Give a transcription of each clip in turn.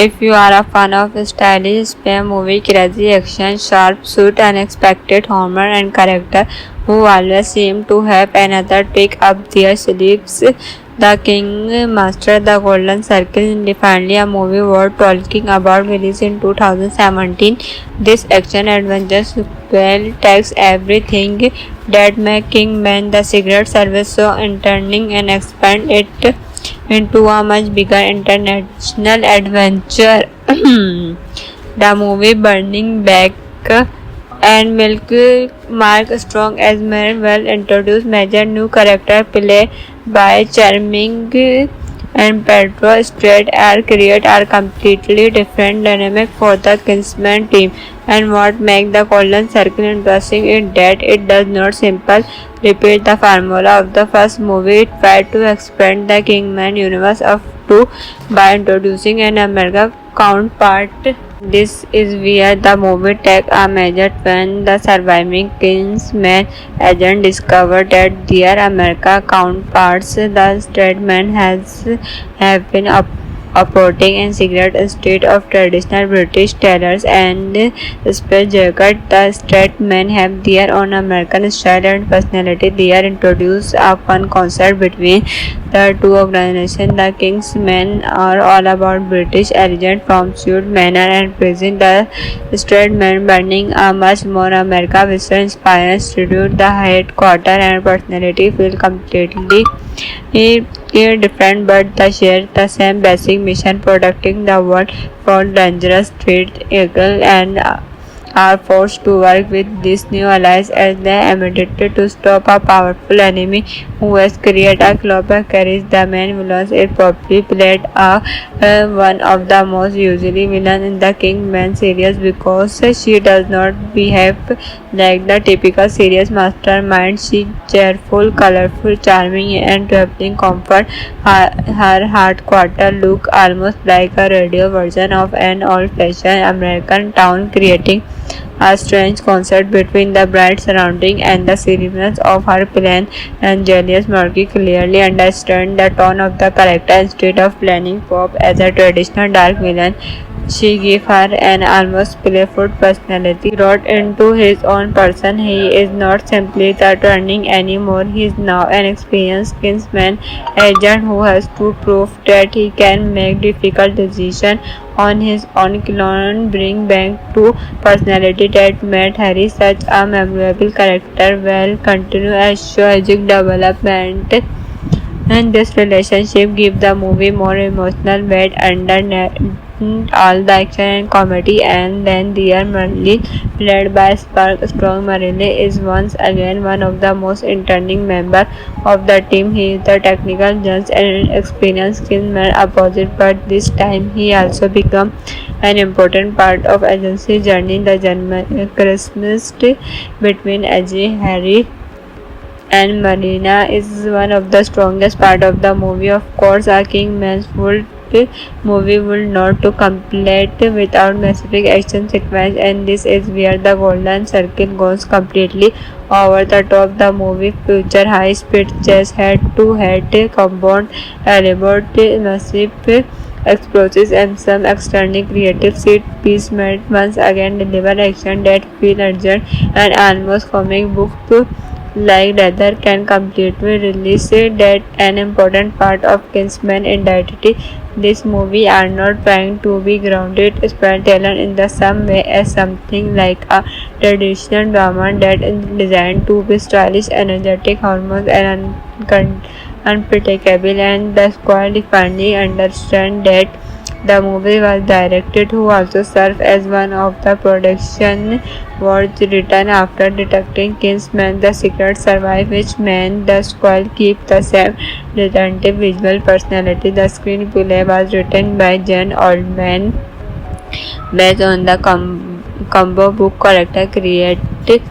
If you are a fan of stylish spy movie, crazy action, sharp suit, unexpected humor, and character who always seem to have another trick up their sleeves, The King Master, The Golden Circle is definitely a movie worth talking about. Released in 2017, this action-adventure sequel takes everything that makes Kingman the Secret Service so entertaining and expand it into a much bigger international adventure. The movie Burning Back and Milk Mark Strong as well introduced major new character played by charming and Pedro Strait create a completely different dynamic for the Kingsman team. And what makes the Golden Circle interesting is that it does not simply repeat the formula of the first movie. It tried to expand the Kingman universe of two by introducing an American counterpart. This is where the movie takes a major turn. The surviving Kingsman agent discovered that their American counterparts, the Stratman, have been operating in secret instead of traditional British tailors and space jacket. The Stratmen have their own American style and personality. They are introduced a fun concept between the two organizations. The Kingsmen are all about British elegant from suit, manner, and prison. The Stratmen burning a much more America Western inspired institute. The headquarters and personality feel completely different, but they share the same basic mission: protecting the world from dangerous threats. Eagle and are forced to work with these new allies as they immediately to stop a powerful enemy who has created a global carries. The main villain is probably played one of the most usually villain in the Kingman series because she does not behave like the typical serious mastermind. She cheerful, colorful, charming, and traveling comfort. Her headquarters look almost like a radio version of an old-fashioned American town, creating a strange contrast between the bright surrounding and the seriousness of her plan. And Julius Murphy clearly understands the tone of the character. Instead of playing Pop as a traditional dark villain, she gave her an almost playful personality. He wrote into his own person. He is not simply the turning anymore. He is now an experienced Kingsman agent who has to prove that he can make difficult decisions on his own. Clone bring back to personality that made Harry such a memorable character will continue as strategic development, and this relationship gives the movie more emotional weight under all the action and comedy. And then dear Marley, played by Spark Strong, Marley is once again one of the most entertaining members of the team. He is the technical judge and experienced Kingsman opposite, but this time he also becomes an important part of agency journey. The Christmas between Ajay, Harry, and Marina is one of the strongest part of the movie. Of course, a Kingman's full movie will not to complete without specific action sequence, and this is where the Golden Circle goes completely over the top. The movie features high-speed chase, head-to-head combat, elaborate massive explosives, and some extremely creative set piece made once again deliver action that feel urgent and almost comic book like rather can completely release that an important part of Kingsman identity. This movie are not trying to be grounded storytelling in the same way as something like a traditional drama that is designed to be stylish, energetic, hormones, and unpredictable. And the squad finally understand that the movie was directed who also served as one of the production was written after detecting Kingsman the Secret survive, which meant the squad keep the same distinctive visual personality. The screenplay was written by Jen Oldman based on the combo book character created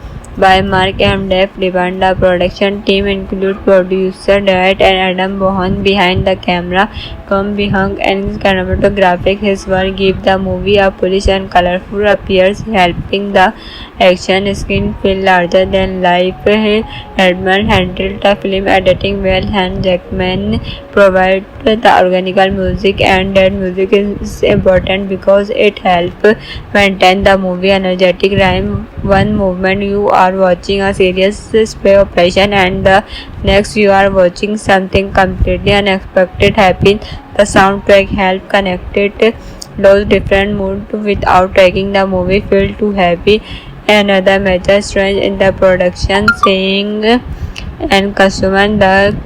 by Mark M. Def Levan. The production team includes producer Dwight and Adam Bohan behind the camera, Tom Bihang and cinematographic. His work gives the movie a polish and colorful appearance, helping the action scene feel larger than life. Edmund handled the film editing well, and Jackman provided the organic music, and that music is important because it helps maintain the movie energetic rhyme. One movement you are watching a serious spy operation, and the next you are watching something completely unexpected happen. The soundtrack help connected those different moods without making the movie feel too heavy. Another major strength in the production, seeing and costume. The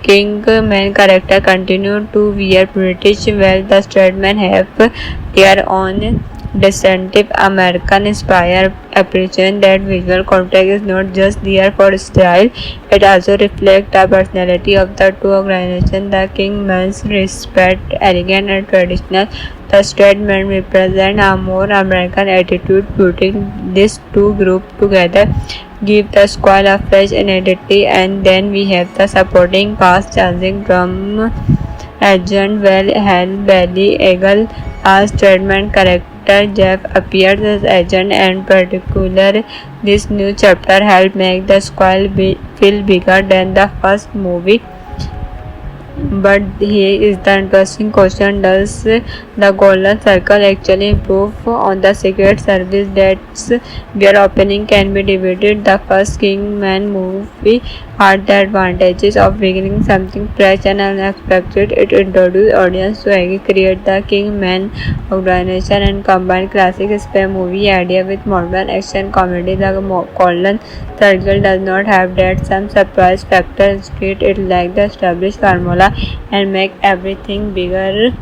King main character continue to wear British while the Stradmen have their own distinctive American inspired appreciation. That visual context is not just there for style, it also reflects the personality of the two organizations. The King men's respect, elegant and traditional. The Stradmen represent a more American attitude. Putting these two groups together give the squad a fresh identity. And then we have the supporting cast, changing from Agent Halle Bailey Eagle as Stradman character. Jeff appears as agent, and particular this new chapter helped make the squad feel bigger than the first movie. But here is the interesting question: does the Golden Circle actually improve on the Secret Service that's where opening can be debated? The first Kingman movie had the advantages of beginning something fresh and unexpected. It introduced audience to create the Kingman organization and combined classic spy movie idea with modern action comedy. The Golden Circle does not have that some surprise factor. Instead, it like the established formula and make everything bigger.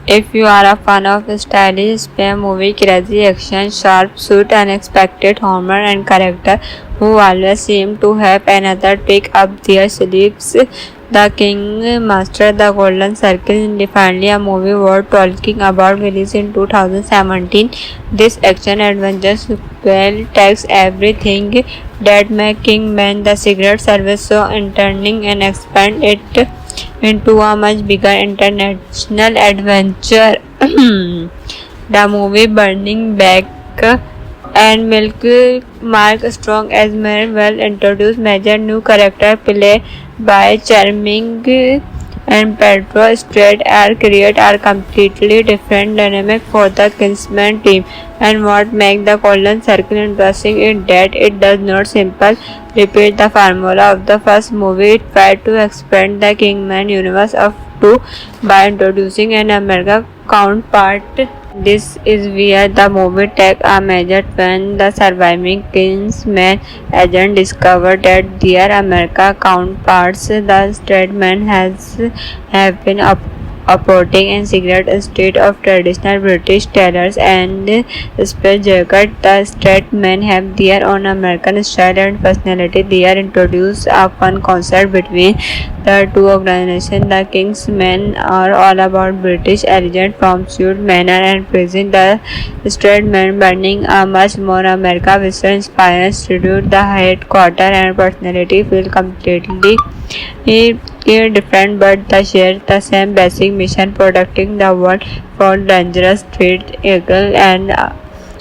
If you are a fan of stylish spy movie, crazy action, sharp suit, unexpected humor, and character who always seem to have another trick up their sleeves, The King Master, The Golden Circle is definitely a movie worth talking about. Released in 2017, this action-adventure sequel takes everything that made Kingman the Secret Service so entertaining and expand it into a much bigger international adventure. The movie Burning Back and Milk Mark Strong as well introduced major new character played by charming and Pedro Straight are create a completely different dynamic for the Kingsman team. And what makes the Golden Circle interesting is that it does not simply repeat the formula of the first movie. It tried to expand the Kingman universe of two by introducing an American counterpart. This is where the movie takes a major turn. The surviving Kingsman agent discovered that their American counterparts, the Stradman, have been operating in secret instead of traditional British tailors and space jacket. The Stradmen have their own American style and personality. They are introduced a fun concept between the two organizations. The Kingsmen are all about British elegance from suit, manner, and prison. The Stradmen bringing a much more American Western inspired studio. The headquarters and personality feel completely different, but they share the same basic mission: protecting the world from dangerous threat. Eagle and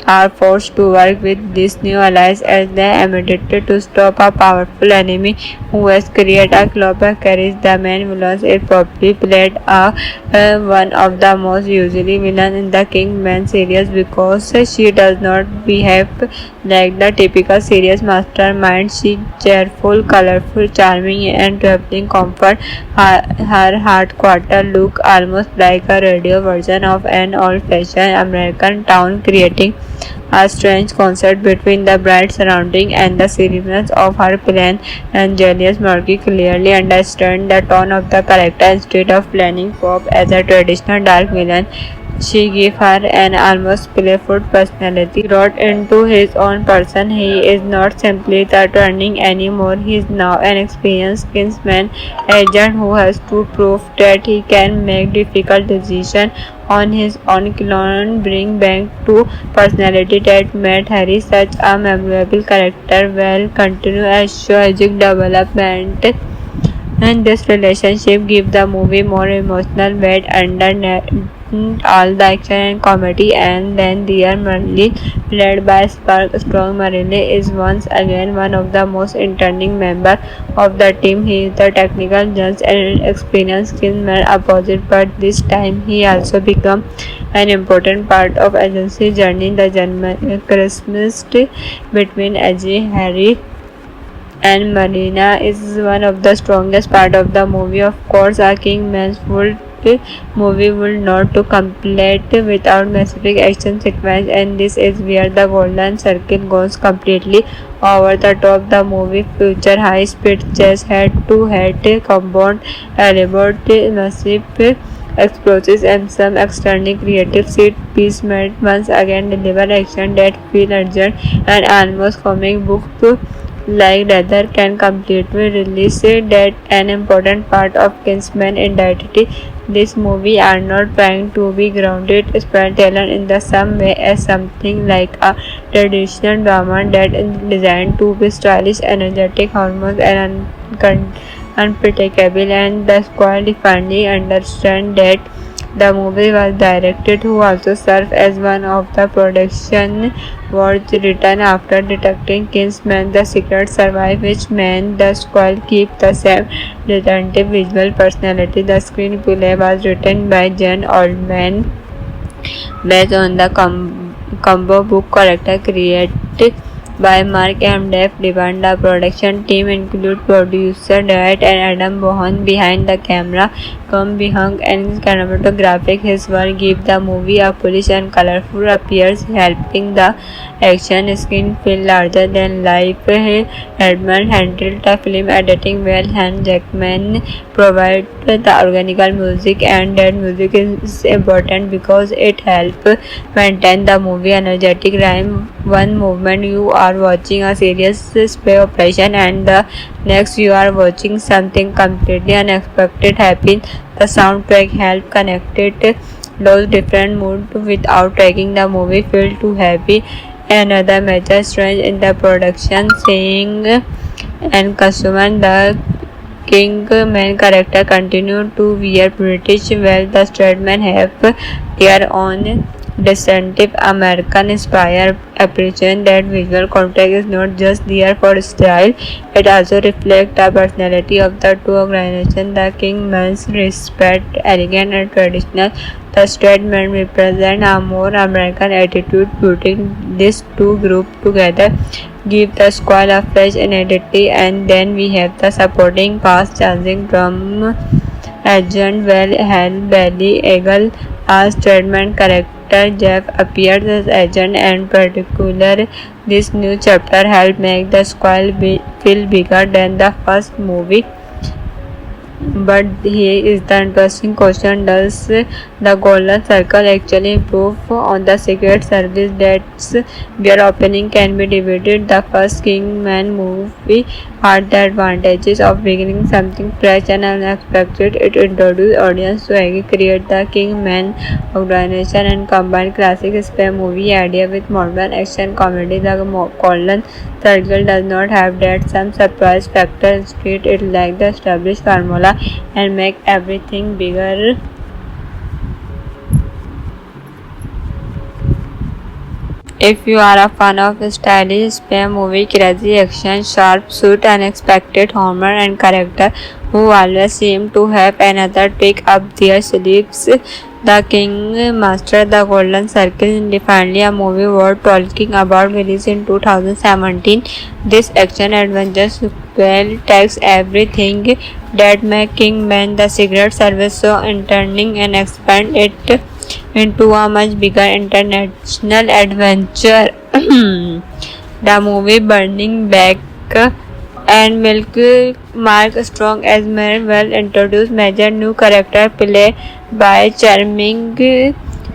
are forced to work with these new allies as they immediately to stop a powerful enemy who has created a global carries. The main villain is probably played one of the most usually villain in the Kingman series because she does not behave like the typical serious mastermind. She is cheerful, colorful, charming, and traveling comfort. Her headquarters look almost like a radio version of an old-fashioned American town, creating a strange contrast between the bright surrounding and the seriousness of her plan. And Julius Murphy clearly understands the tone of the character. Instead of playing Pop as a traditional dark villain, She gave her an almost playful personality. Brought into his own person, he is not simply the turning anymore. He is now an experienced kinsman agent who has to prove that he can make difficult decisions on his own. Clone bring back to personality that made Harry such a memorable character will continue as tragic development, and this relationship gives the movie more emotional weight under all the action and comedy. And then dear Marley, played by Spark Strong, Marley is once again one of the most entertaining members of the team. He is the technical judge and experienced kinsman opposite, but this time he also becomes an important part of agency journey. The Christmas between Ajay, Harry and Marina is one of the strongest part of the movie. Of course, a Kingman's full movie will not to complete without specific action sequence, and this is where the Golden Circle goes completely over the top. The movie features high-speed chase, head-to-head combat, elaborate massive explosives, and some extremely creative set piece made once again deliver action that feel urgent and almost comic book like rather can completely release that an important part of Kingsman identity. This movie are not trying to be grounded storytelling in the same way as something like a traditional drama that is designed to be stylish, energetic, hormones, and unpredictable. And the squad finally understand that the movie was directed who also served as one of the production was written after detecting Kingsman The Secret survive, which meant the squad keep the same distinctive visual personality. The screenplay was written by Jen Oldman based on the combo book character created by Mark M. Def Devon. The production team include producer Dwight and Adam Bohan behind the camera, Tom Behang and cinematographic. His work gives the movie a polish and colorful appearance, helping the action scene feel larger than life. Edmund handled the film editing well, and Jackman provided the organic music, and that music is important because it helps maintain the movie energetic rhyme. One movement you are watching a serious spy operation, and the next you are watching something completely unexpected happen. The soundtrack help connected those different moods without making the movie feel too heavy. Another major strength in the production, seeing and costuming. The King main character continue to wear British while the Stradman have their own distinctive American inspired appreciation. That visual context is not just there for style, it also reflects the personality of the two organizations. The Kingman's respect, elegant and traditional. The Stradman represent a more American attitude. Putting these two groups together give the squad a fresh identity. And then we have the supporting cast changing from Agent Halle Bailey Eagle as Stradman character. Jeff appears as agent, and particular this new chapter helped make the squad feel bigger than the first movie. But here is the interesting question: does the Golden Circle actually improve on the Secret Service? That's where opening can be debated. The first Kingman movie had the advantages of beginning something fresh and unexpected. It introduced audience to create the Kingman organization and combined classic spy movie idea with modern action comedy. The Golden Circle does not have that some surprise factor. Instead, it like the established formula and make everything bigger. If you are a fan of stylish spy movie, crazy action, sharp suit, unexpected humor, and character who always seem to have another trick up their sleeves, The King Master, The Golden Circle is definitely a movie worth talking about. Released in 2017, this action adventure sequel takes everything that makes Kingman The Secret Service so entertaining and expand it into a much bigger international adventure. The movie Burning Back and Milk Mark Strong as well introduced major new character played by charming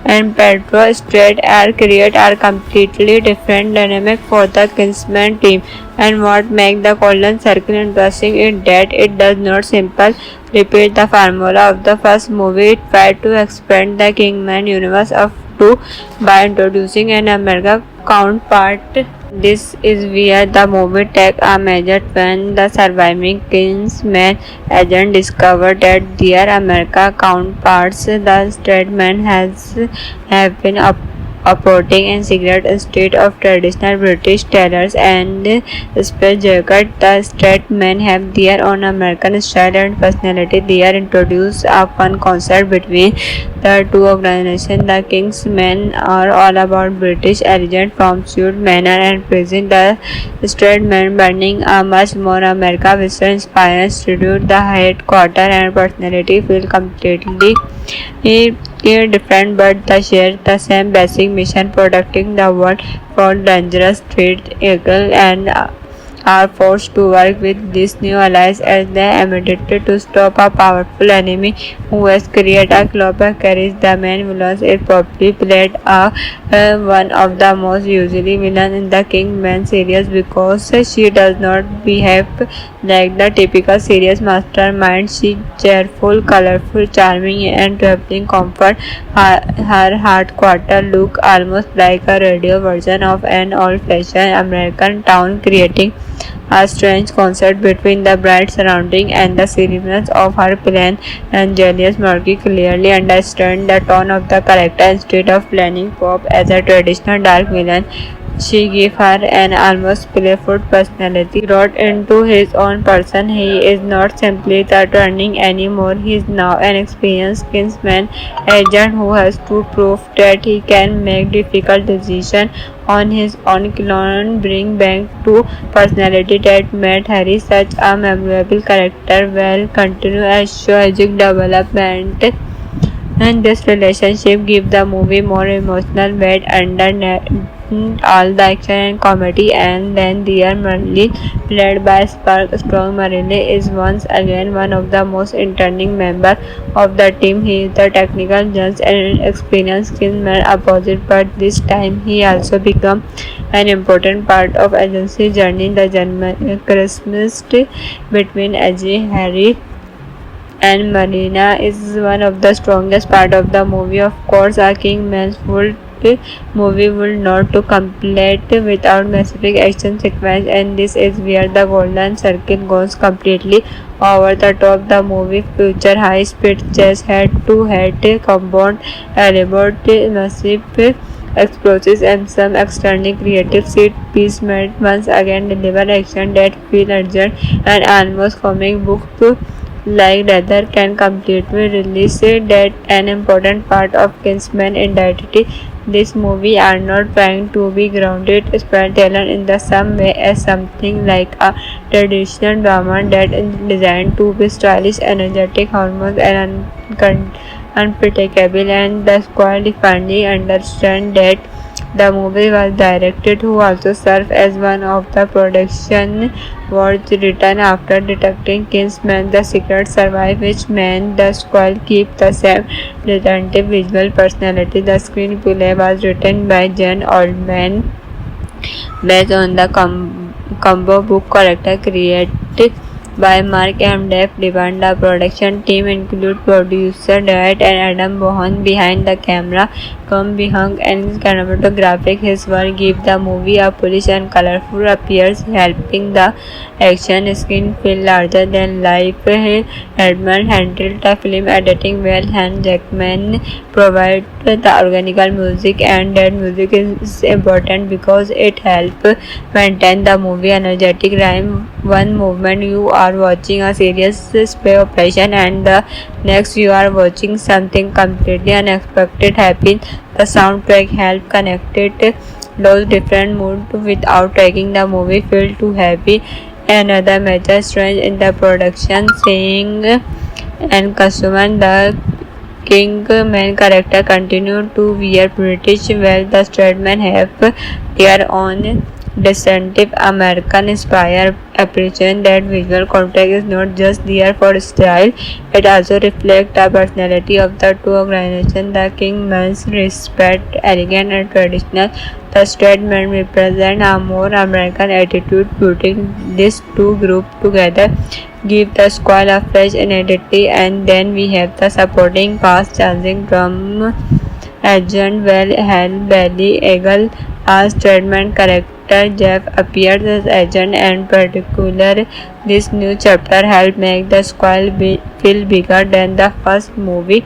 and Pedro Straight are completely different dynamic for the Kingsman team. And what makes the Golden Circle interesting is that it does not simply repeat the formula of the first movie. It tried to expand the Kingman universe of two by introducing an American counterpart. This is where the movie takes a major turn. The surviving Kingsman agent discovered that their American counterparts, the straight men, have been operating in secret instead of traditional British tailors and space jacket. The straight men have their own American style and personality. They are introduced a fun concept between the two organizations. The Kingsmen are all about British elegant from suit, manner and prison. The straight men bringing a much more America Western inspired tribute. The headquarters and personality feel completely different, but they share the same basic mission: protecting the world from dangerous threats. Eagle and are forced to work with these new allies as they aim to stop a powerful enemy who has created a global crisis. The main villain is probably played one of the most usually villains in the Kingman series because she does not behave like the typical serious mastermind. She is cheerful, colorful, charming, and traveling comfort. Her headquarter look almost like a radio version of an old-fashioned American town, creating a strange contrast between the bright surrounding and the seriousness of her plan. And Julius Murphy clearly understands the tone of the character. Instead of playing Pop as a traditional dark villain, she gave her an almost playful personality. He wrote into his own person. He is not simply the turning anymore. He is now an experienced Kingsman agent who has to prove that he can make difficult decisions on his own. Clone bring back to personality that made Harry such a memorable character. Well, continue as strategic development, and this relationship gives the movie more emotional weight under all the action and comedy. And then dear Merlin, played by Spark Strong. Merlin is once again one of the most entertaining members of the team. He is the technical judge and experienced Kingsman opposite, but this time he also becomes an important part of agency journey. The Christmas between AJ, Harry and Marina is one of the strongest part of the movie. Of course, a Kingman's full movie will not to complete without massive action sequence, and this is where the Golden Circle goes completely over the top. The movie features high-speed chase, head-to-head combat, elaborate massive explosives, and some extremely creative set piece made once again deliver action that feel urgent and almost comic book to like rather can completely release that an important part of Kingsman identity. This movie are not trying to be grounded storyteller in the same way as something like a traditional drama that is designed to be stylish, energetic, hormones and unpredictable. And the squad finally understand that the movie was directed who also served as one of the production was written after detecting Kingsman. The secret survive, which meant the squad keep the same distinctive visual personality. The screenplay was written by Jen Oldman based on the combo book character created by Mark M. Dave Devine. The production team include producer Dwight and Adam Bohan behind the camera, Tom Bihang and cinematographic. His work gives the movie a polish and colorful appearance, helping the action scene feel larger than life. Edmund handled the film editing well, and Jackman provided the organic music, and that music is important because it helps maintain the movie energetic rhyme. One movement you are watching a serious spy operation, and the next you are watching something completely unexpected happen. The soundtrack helps connect those different moods without making the movie feel too heavy. Another major strength in the production seeing and costume. The Kingman character continue to wear British while the straight men have their own distinctive American inspired appreciation that visual contact is not just there for style, it also reflects the personality of the two organizations. The Kingmen's respect, elegant and traditional. The straight men represent a more American attitude, putting these two groups together give the squad a fresh identity. And then we have the supporting cast changing from Agent Halle Bailey Eagle as Stedman character. Jeff appears as agent, and particular this new chapter helped make the squad feel bigger than the first movie.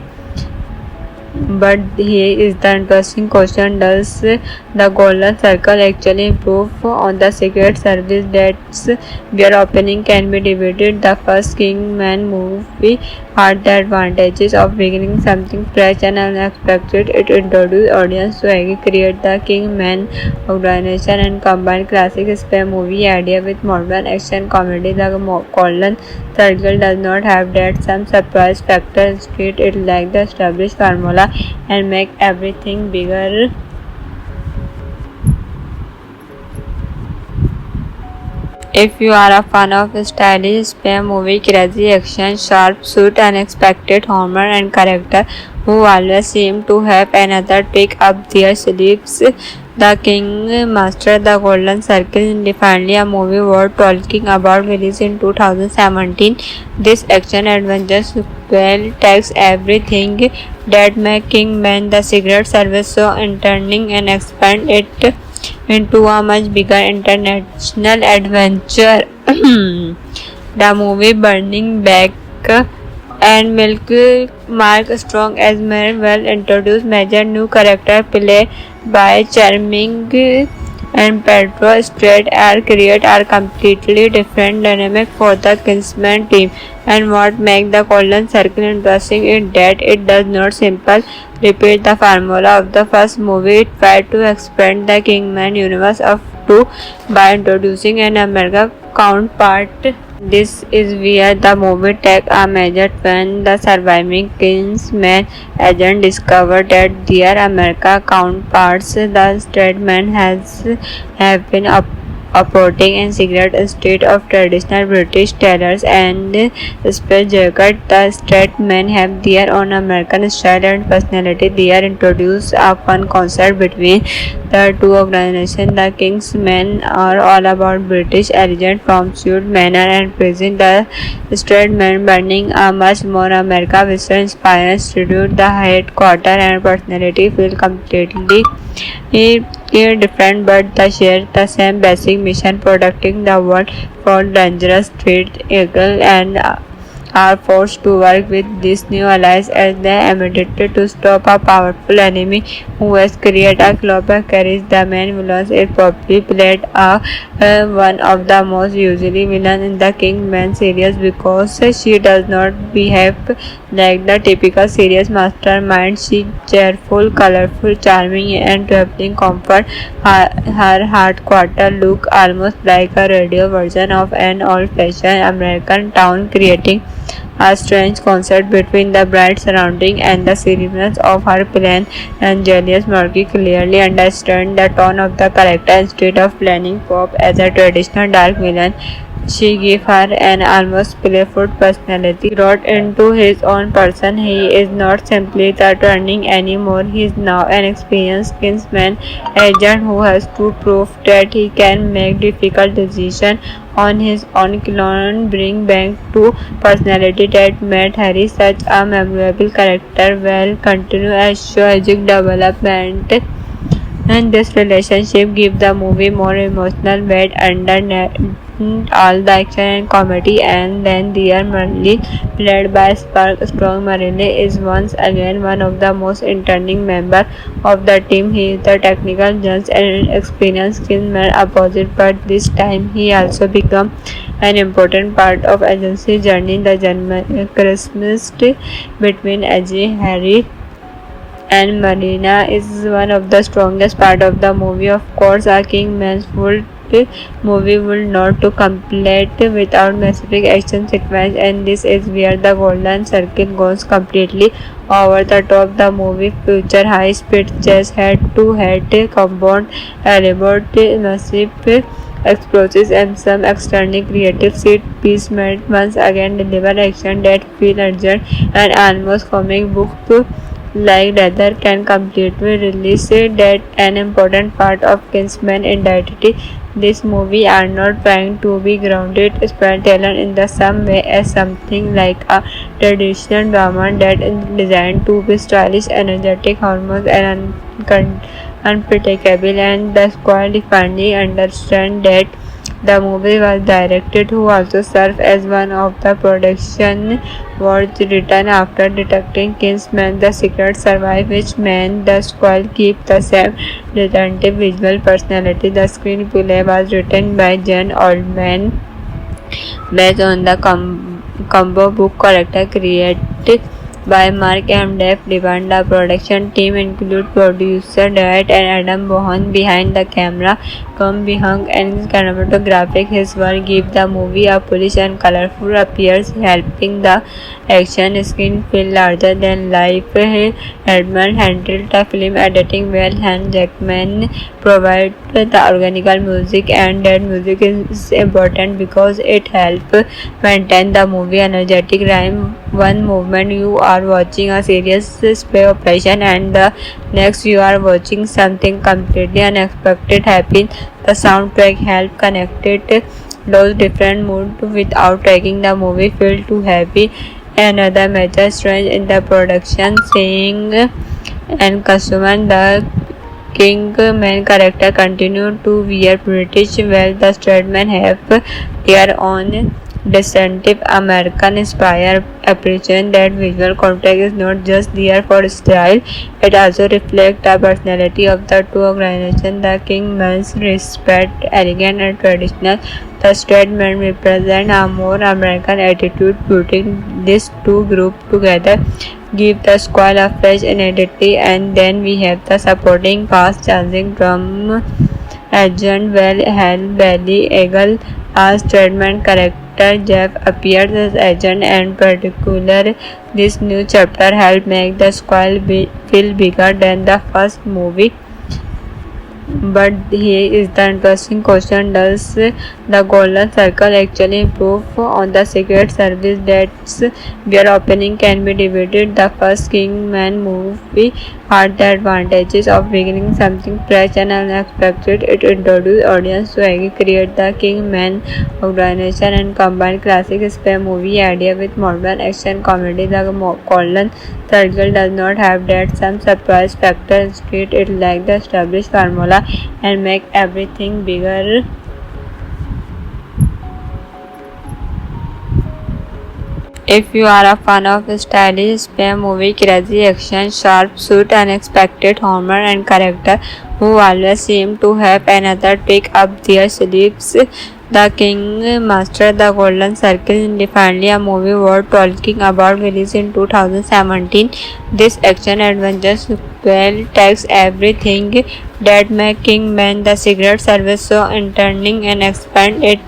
But here is the interesting question: does the Golden Circle actually improve on the Secret Service? That's where opening can be debated. The first Kingman movie had the advantages of beginning something fresh and unexpected. It introduced audience to create the Kingman organization and combined classic spy movie idea with modern action comedy. The Golden Circle does not have that some surprise factor. Instead, it lacks the established formula and make everything bigger. If you are a fan of stylish spy movie, crazy action, sharp suit, unexpected humor and character who always seem to have another trick up their sleeves, The King Master, The Golden Circle is definitely a movie worth talking about. Released in 2017, this action-adventure sequel takes everything that made Kingman the Secret Service so entertaining and expand it into a much bigger international adventure. The movie Burning Back and Milk Mark Strong as well introduced major new character played by charming and Pedro Strait are create a completely different dynamic for the Kingsman team. And what makes the Golden Circle interesting is that it does not simply repeat the formula of the first movie. It tried to expand the Kingman universe of two by introducing an American counterpart. This is where the movie takes a major turn. The surviving Kingsman agent discovered that their American counterparts, the Stedman, have been operating in secret instead of traditional British tailors and space jacket. The Stedmen have their own American style and personality. They are introduced a fun concept between the two organizations. The Kingsmen are all about British elegance from suit, manner and prison. The Stedmen burning a much more America Western inspired institute. The headquarters and personality feel completely different, but they share the same basic mission: protecting the world from dangerous threats. Eagle and are forced to work with these new allies as they immediately to stop a powerful enemy who has created a global carries. The main villain is probably played one of the most usually villain in the Kingman series because she does not behave like the typical serious mastermind. She cheerful, colorful, charming and traveling comfort. Her headquarters look almost like a radio version of an old-fashioned American town, creating a strange contrast between the bright surrounding and the seriousness of her plan. And Julius Murphy clearly understands the tone of the character. Instead of playing Pop as a traditional dark villain, she gave her an almost playful personality. Wrote into his own person, he is not simply the turning anymore. He is now an experienced Kingsman agent who has to prove that he can make difficult decisions on his own. Clone bring back to personality that made Harry such a memorable character will continue as strategic development, and this relationship gives the movie more emotional weight under all the action and comedy. And then dear Marley, played by Spark Strong, Marley is once again one of the most entertaining members of the team. He is the technical judge and experienced Kingsman opposite, but this time he also becomes an important part of agency journey. The Christmas between Ajay, Harry and Marina is one of the strongest part of the movie. Of course, a Kingman's full movie will not to complete without specific action sequence, and this is where the Golden Circle goes completely over the top. The movie features high-speed chase, head-to-head combat, elaborate massive explosives and some extremely creative set piece might once again deliver action that feel urgent and almost comic book like rather can completely release that an important part of Kingsman identity. This movie are not trying to be grounded storyteller in the same way as something like a traditional drama that is designed to be stylish, energetic, hormones and unpredictable, and the squad finally understand that the movie was directed who also served as one of the production was written after detecting Kingsman The Secret Survive, which meant the squad keep the same distinctive visual personality. The screenplay was written by Jen Oldman based on the combo book character created by Mark M. Dave Devon. The production team includes producer Dwight and Adam Bohan behind the camera, Tom Bihang and cinematographic. His work gives the movie a polish and colorful appearance, helping the action scene feel larger than life. Edmund handled the film editing well, and Jackman provided the organic music, and that music is important because it helps maintain the movie energetic rhyme. One moment you are watching a serious spy operation and the next you are watching something completely unexpected happen. The soundtrack helps connect those different moods without making the movie feel too heavy. Another major strength in the production seeing and costume, the King main character continue to wear British while the Stradman have their own distinctive American inspired appreciation. That visual context is not just there for style, it also reflects the personality of the two organizations. The Kingman's respect, elegant and traditional. The Stradman represent a more American attitude. Putting these two groups together give the squad a fresh identity. And then we have the supporting cast changing from Agent Hal Bailey Eagle as Stradman character. Jeff appears as agent, and particular this new chapter helped make the squad feel bigger than the first movie. But here is the interesting question: does the Golden Circle actually improve on the Secret Service that's where opening can be debated? The first Kingman movie had the advantages of beginning something fresh and unexpected. It introduced audience to create the Kingman organization and combined classic spy movie idea with modern action comedy. The Golden Circle does not have that some surprise factor. Instead, it like the established formula and make everything bigger. If you are a fan of stylish spy movie, crazy action, sharp suit, unexpected humor and character who always seem to have another trick up their sleeves, The King Master, The Golden Circle is definitely a movie worth talking about. Released in 2017, this action-adventure sequel takes everything that made Kingman The Secret Service so entertaining and expand it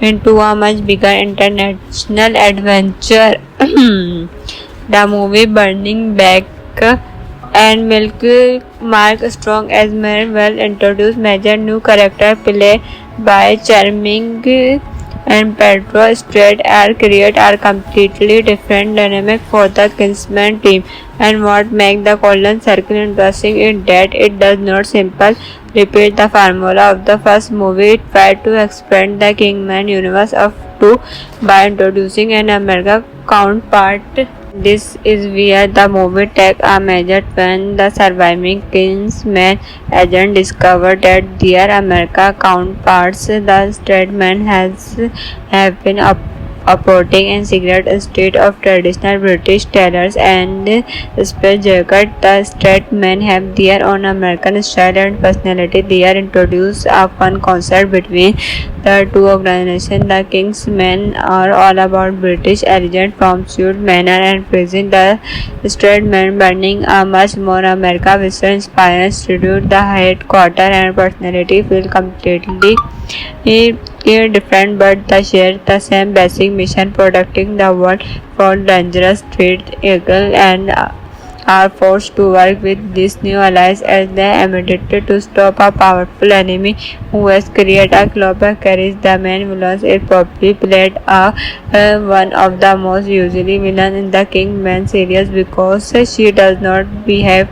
into a much bigger international adventure. The movie Burning Back and Milk Mark Strong as well introduced major new character played by charming and Pedro Straight are create a completely different dynamic for the Kingsman team. And what makes the Golden Circle interesting is that it does not simply repeat the formula of the first movie. It tried to expand the Kingman universe of two by introducing an American counterpart. This is where the movie takes a major turn. The surviving Kingsman agent discovered that their American counterparts, the Stradman, have been operating in secret instead of traditional British tailors and space jacket. The Stradmen have their own American style and personality. They are introduced a fun concept between the two organizations. The Kingsmen are all about British elegant from suit, manner and prison. The Stradmen burning a much more America Western inspired institute. The headquarters and personality feel completely different, but they share the same basic mission: protecting the world from dangerous threats. Eagle and are forced to work with these new allies as they are mandated to stop a powerful enemy who has created a global crisis. The main villain is probably played one of the most usually villain in the Kingman series because she does not behave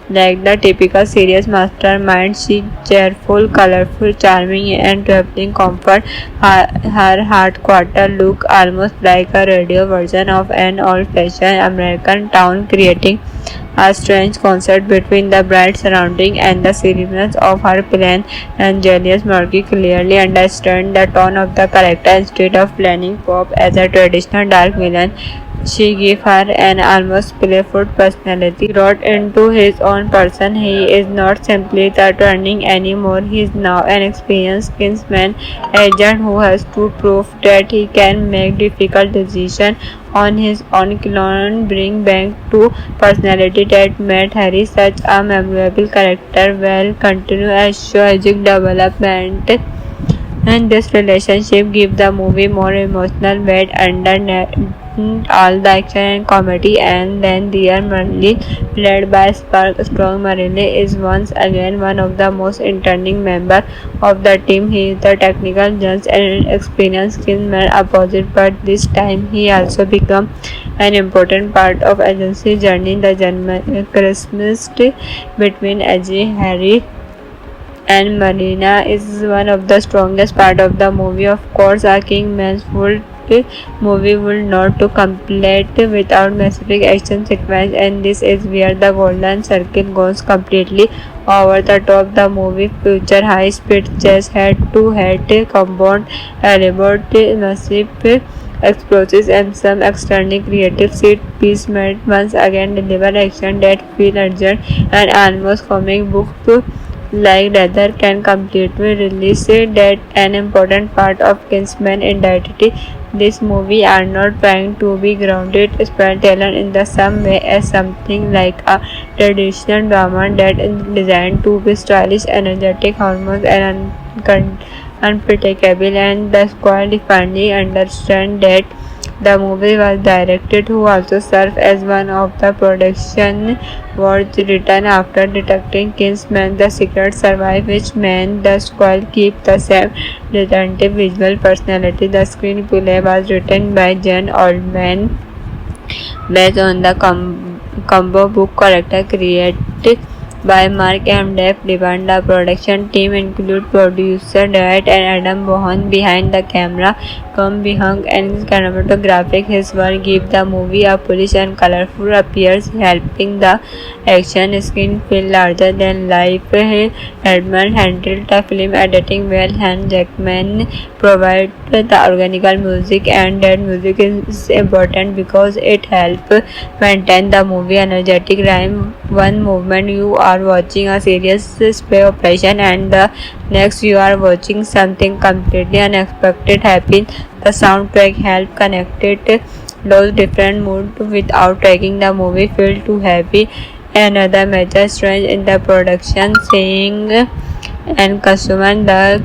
like the typical serious mastermind. She is cheerful, colorful, charming, and traveling comfort. Her headquarters look almost like a radio version of an old-fashioned American town, creating a strange contrast between the bright surrounding and the seriousness of her plan. And Julius Murphy clearly understands the tone of the character. Instead of playing Pop as a traditional dark villain, she gave her an almost playful personality. Brought into his own person, he is not simply the turning anymore. He is now an experienced kinsman agent who has to prove that he can make difficult decisions on his own. Clone bring back to personality that made Harry such a memorable character will continue as strategic development, and this relationship gives the movie more emotional weight under all the action and comedy. And then dear Marley, played by Spark Strong, Marley is once again one of the most entertaining members of the team. He is the technical judge and experienced killman opposite, but this time he also becomes an important part of agency journey. The Christmas between Edgy, Harry and Marina is one of the strongest part of the movie. Of course, a Kingman's full movie will not to complete without massive action sequence, and this is where the golden circle goes completely over the top. The movie features high-speed chase, head-to-head combat, elaborate massive explosives, and some extremely creative set piece made once again deliver action that feel urgent and almost comic book like rather can completely release that an important part of Kingsman identity. This movie are not trying to be grounded storytelling in the same way as something like a traditional drama that is designed to be stylish, energetic, hormones, and unpredictable. And the squad finally understand that the movie was directed who also served as one of the production was written after detecting Kingsman the secret survive, which meant the squad keep the same distinctive visual personality. The screenplay was written by Jen Oldman based on the combo book character created by Mark M. Depp. The production team include producer Dwight and Adam Bohan behind the camera, Tom Behung and cinematographic. His work give the movie a polish and colorful appearance, helping the action scene feel larger than life. Edmund handled the film editing well, and Jackman provided the organic music, and that music is important because it helps maintain the movie energetic rhyme. One movement you are watching a serious spy operation, and the next you are watching something completely unexpected happen. The soundtrack help connected those different moods without making the movie feel too heavy. Another major strength in the production, seeing and consuming the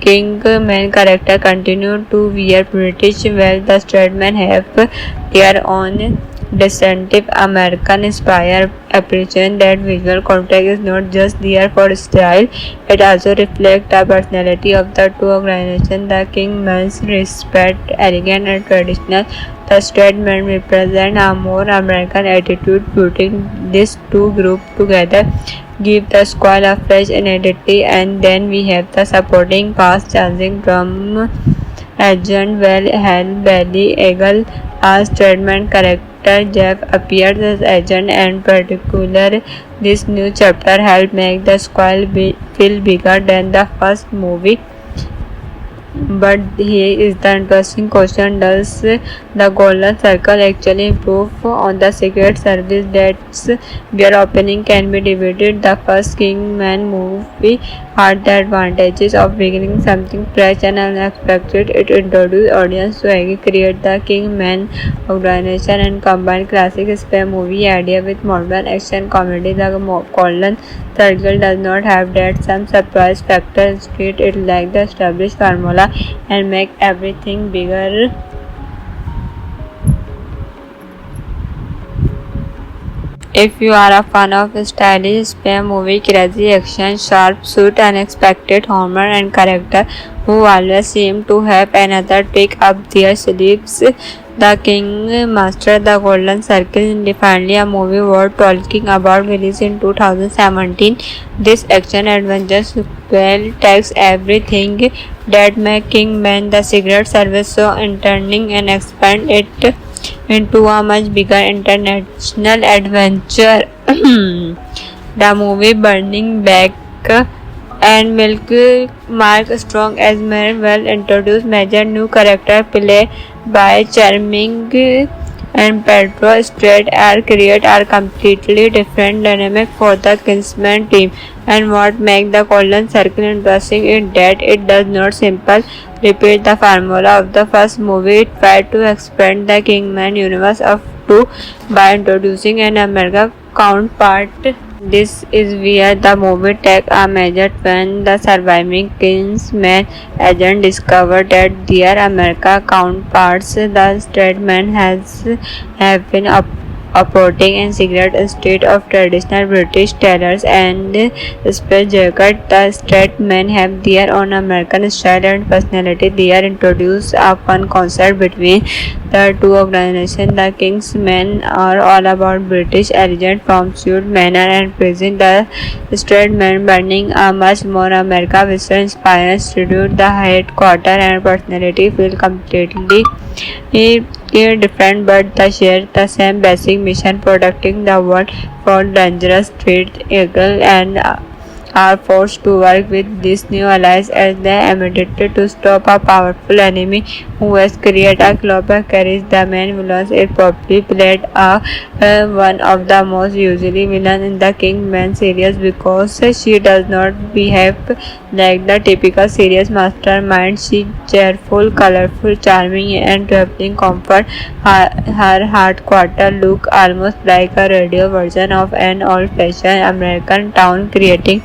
Kingman character continue to wear British while the Stradman have their own distinctive American inspired appreciation. That visual context is not just there for style, it also reflects the personality of the two organizations. The Kingman's respect, elegant and traditional. The Stradman represent a more American attitude. Putting these two groups together give the squad a fresh identity. And then we have the supporting cast changing from Agent Hal Bailey Eagle as Stradman character. Jeff appears as agent, and particular this new chapter helped make the squad feel bigger than the first movie. But here is the interesting question: does the Golden Circle actually improve on the Secret Service? That's where opening can be debated. The first Kingman movie had the advantages of beginning something fresh and unexpected. It introduced audience to create the Kingman organization and combined classic spy movie idea with modern action comedy. The Golden Circle does not have that some surprise factor. Instead, it like the established formula and make everything bigger. If you are a fan of stylish spy movie, crazy action, sharp suit, unexpected humor, and character who always seem to have another trick up their sleeves, The King Master, The Golden Circle is definitely a movie worth talking about. Released in 2017, this action-adventure sequel takes everything that made Kingman the Secret Service so entertaining and expand it into a much bigger international adventure. The movie Burning Back and Milk Mark Strong as well introduced major new character played by charming and Pedro Strait are create a completely different dynamic for the Kingsman team. And what makes the Golden Circle interesting is that it does not simply repeat the formula of the first movie. It tried to expand the Kingman universe of two by introducing an American counterpart. This is where the movie takes a major turn. The surviving Kingsman agent discovered that their American counterparts, the straight men, have been operating in secret instead of traditional British tailors and space jacket. The straight men have their own American style and personality. They are introduced a fun concept between the two organizations. The Kingsmen are all about British elegant from suit, manner, and praising the straight men, burning a much more America Western inspired tribute. The headquarters and personality feel completely different, but they share the same basic mission: protecting the world from dangerous threats. Eagle and are forced to work with these new allies as they immediately to stop a powerful enemy who has created a global carries. The main villain is probably played one of the most usually villain in the Kingman series because she does not behave like the typical serious mastermind. She cheerful, colorful, charming, and traveling comfort. Her headquarters look almost like a radio version of an old-fashioned American town, creating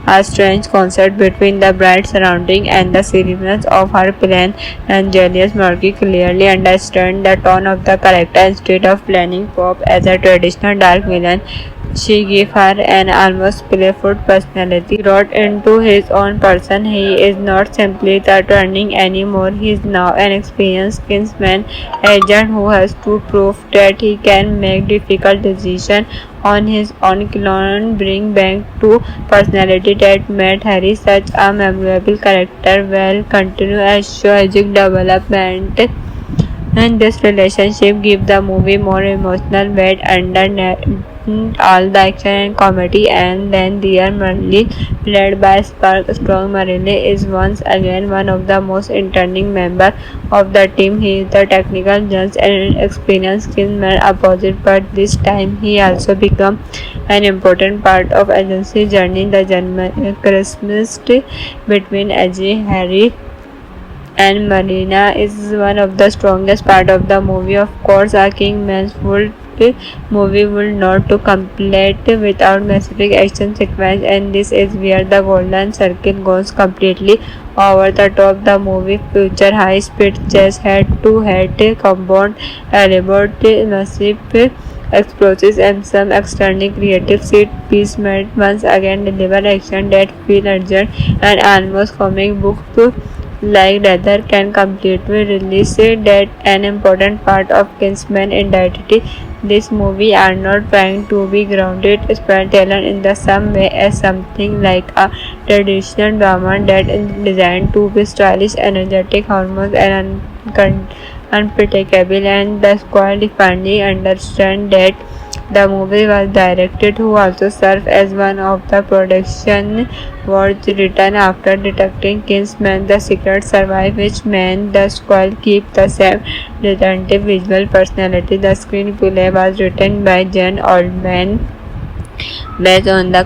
a strange contrast between the bright surrounding and the seriousness of her plan. And Julius Murphy clearly understands the tone of the character. Instead of playing Pop as a traditional dark villain, she gave her an almost playful personality. He wrote into his own person. He is not simply the turning anymore. He is now an experienced Kingsman agent who has to prove that he can make difficult decisions on his own. Clone bring back to personality that made Harry such a memorable character will continue as strategic development, and this relationship gives the movie more emotional weight under all the action and comedy. And then dear Marley, played by Spark Strong. Marley is once again one of the most entertaining members of the team. He is the technical judge and experienced Kingsman opposite, but this time he also becomes an important part of agency journey. The Christmas between Ajay, Harry, and Marina is one of the strongest part of the movie. Of course, a Kingman's full movie will not to complete without specific action sequence, and this is where the Golden Circle goes completely over the top. The movie features high-speed chase, head-to-head combat, elaborate massive explosives, and some extremely creative set piece made once again deliver action that feel urgent and almost comic book to like leather can completely release that an important part of Kingsman identity. This movie are not trying to be grounded storytelling in the same way as something like a traditional drama that is designed to be stylish, energetic, hormones, and unpredictable. And the squad finally understand that the movie was directed who also served as one of the production was written after detecting Kingsman the Secret survive, which meant the squad keep the same distinctive visual personality. The screenplay was written by Jen Oldman based on the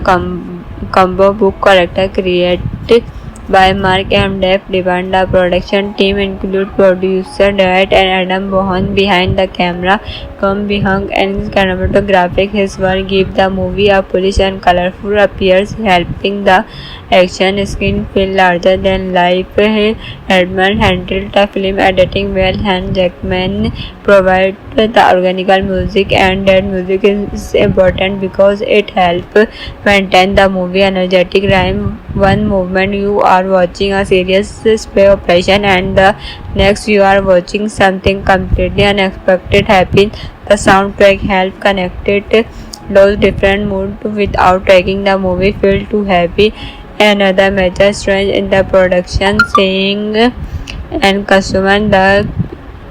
combo book character created by Mark M. Depp Divan. The production team includes producer Dwight and Adam Bohan behind the camera, Tom Bihang and cinematographic. His work gives the movie a polished and colorful appearance, helping the action scene feel larger than life. Edmund handled the film editing well, and Jackman provided the organic music, and that music is important because it helps maintain the movie energetic rhyme. One moment you are watching a serious spy operation and the next you are watching something completely unexpected happen. The soundtrack helps connect those different moods without making the movie feel too heavy. Another major strength in the production seeing and costume. The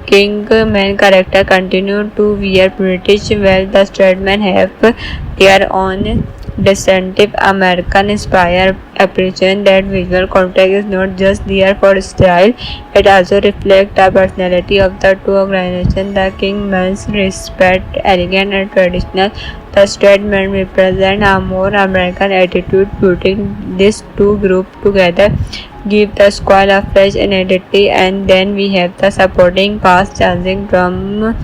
King main character continue to wear British while the Stradman have their own distinctive American inspired appreciation. That visual context is not just there for style, it also reflects the personality of the two organizations. The King men's respect, elegant and traditional. The Stradman represent a more American attitude. Putting these two groups together give the squad a fresh identity. And then we have the supporting cast changing from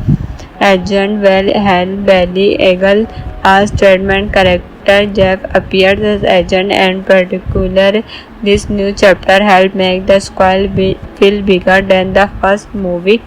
Agent Halle Bailey Eagle as Stradman character. Jeff appears as agent, and particular this new chapter helped make the squad feel bigger than the first movie.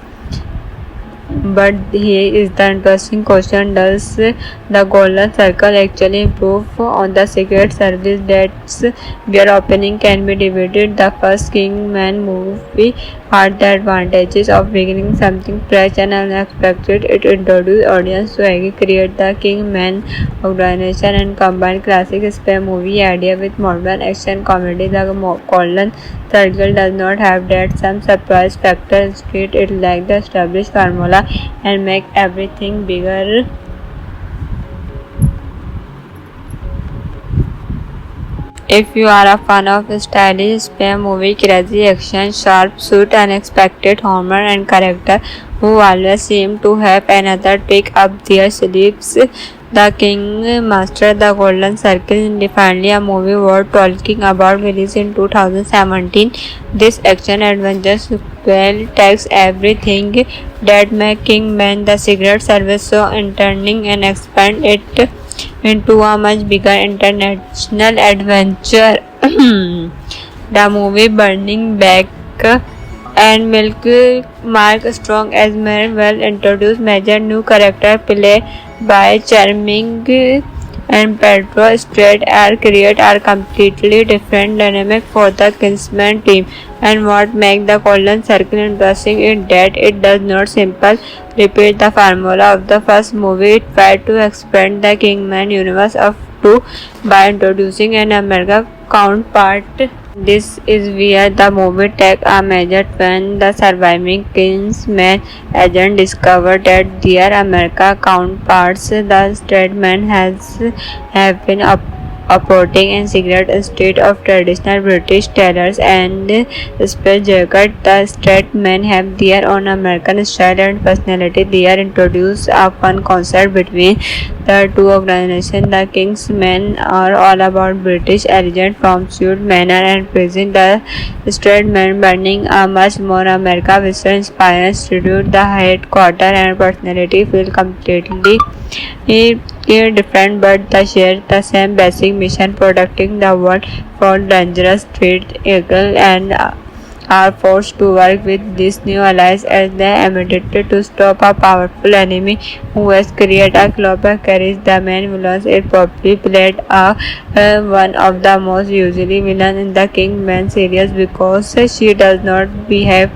But here is the interesting question: does the Golden Circle actually improve on the Secret Service? That's where opening can be debated. The first Kingman movie had the advantages of beginning something fresh and unexpected. It introduced audience to create the Kingman organization and combine classic spy movie idea with modern action comedy. The Golden Circle does not have that some surprise factor. Instead, it like the established formula and make everything bigger. If you are a fan of stylish spy movie, crazy action, sharp suit, unexpected humor and character who always seem to have another trick up their sleeves, The King Master, The Golden Circle is definitely a movie worth talking about. Released in 2017, this action-adventure sequel takes everything that made Kingman the Secret Service so entertaining and expand it into a much bigger international adventure. The movie Burning Back and Milk Mark Strong as well introduced major new character played by charming and Pedro Strait are create a completely different dynamic for the Kingsman team. And what makes the Golden Circle interesting is that it does not simply repeat the formula of the first movie. It tried to expand the Kingman universe of two by introducing an American counterpart. This is where the movie takes a major turn. The surviving Kingsman agent discovered that their American counterparts, the Stradman, have been operating in secret instead of traditional British tailors and space jacket. The Stradmen have their own American style and personality. They are introduced a fun concept between the two organizations. The Kingsmen are all about British elegance from suit, manner and prison. The Stradmen burning a much more America Western inspired institute. The headquarters and personality feel completely different, but they share the same basic mission: protecting the world from dangerous threats. Eagle and are forced to work with these new allies as they immediately to stop a powerful enemy who has created a global carries. The main villain is probably played one of the most usually villain in the Kingman series because she does not behave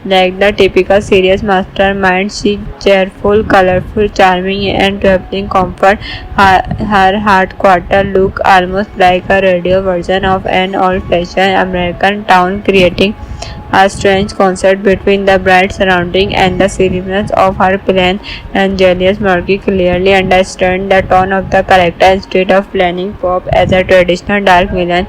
like the typical serious mastermind. She cheerful, colorful, charming and traveling comfort. Her headquarters look almost like a radio version of an old-fashioned American town, creating a strange contrast between the bright surrounding and the seriousness of her plan. And Julius Murphy clearly understands the tone of the character. Instead of playing Pop as a traditional dark villain,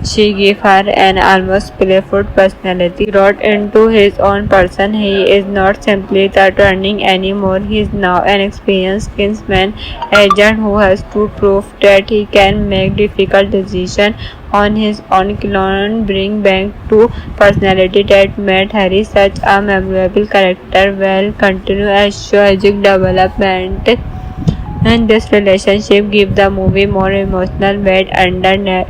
she gave her an almost playful personality. Brought into his own person, he is not simply the turning anymore. He is now an experienced Kingsman agent who has to prove that he can make difficult decisions on his own clone, bring back to personality that made Harry such a memorable character while continue as tragic development. And this relationship gives the movie more emotional weight under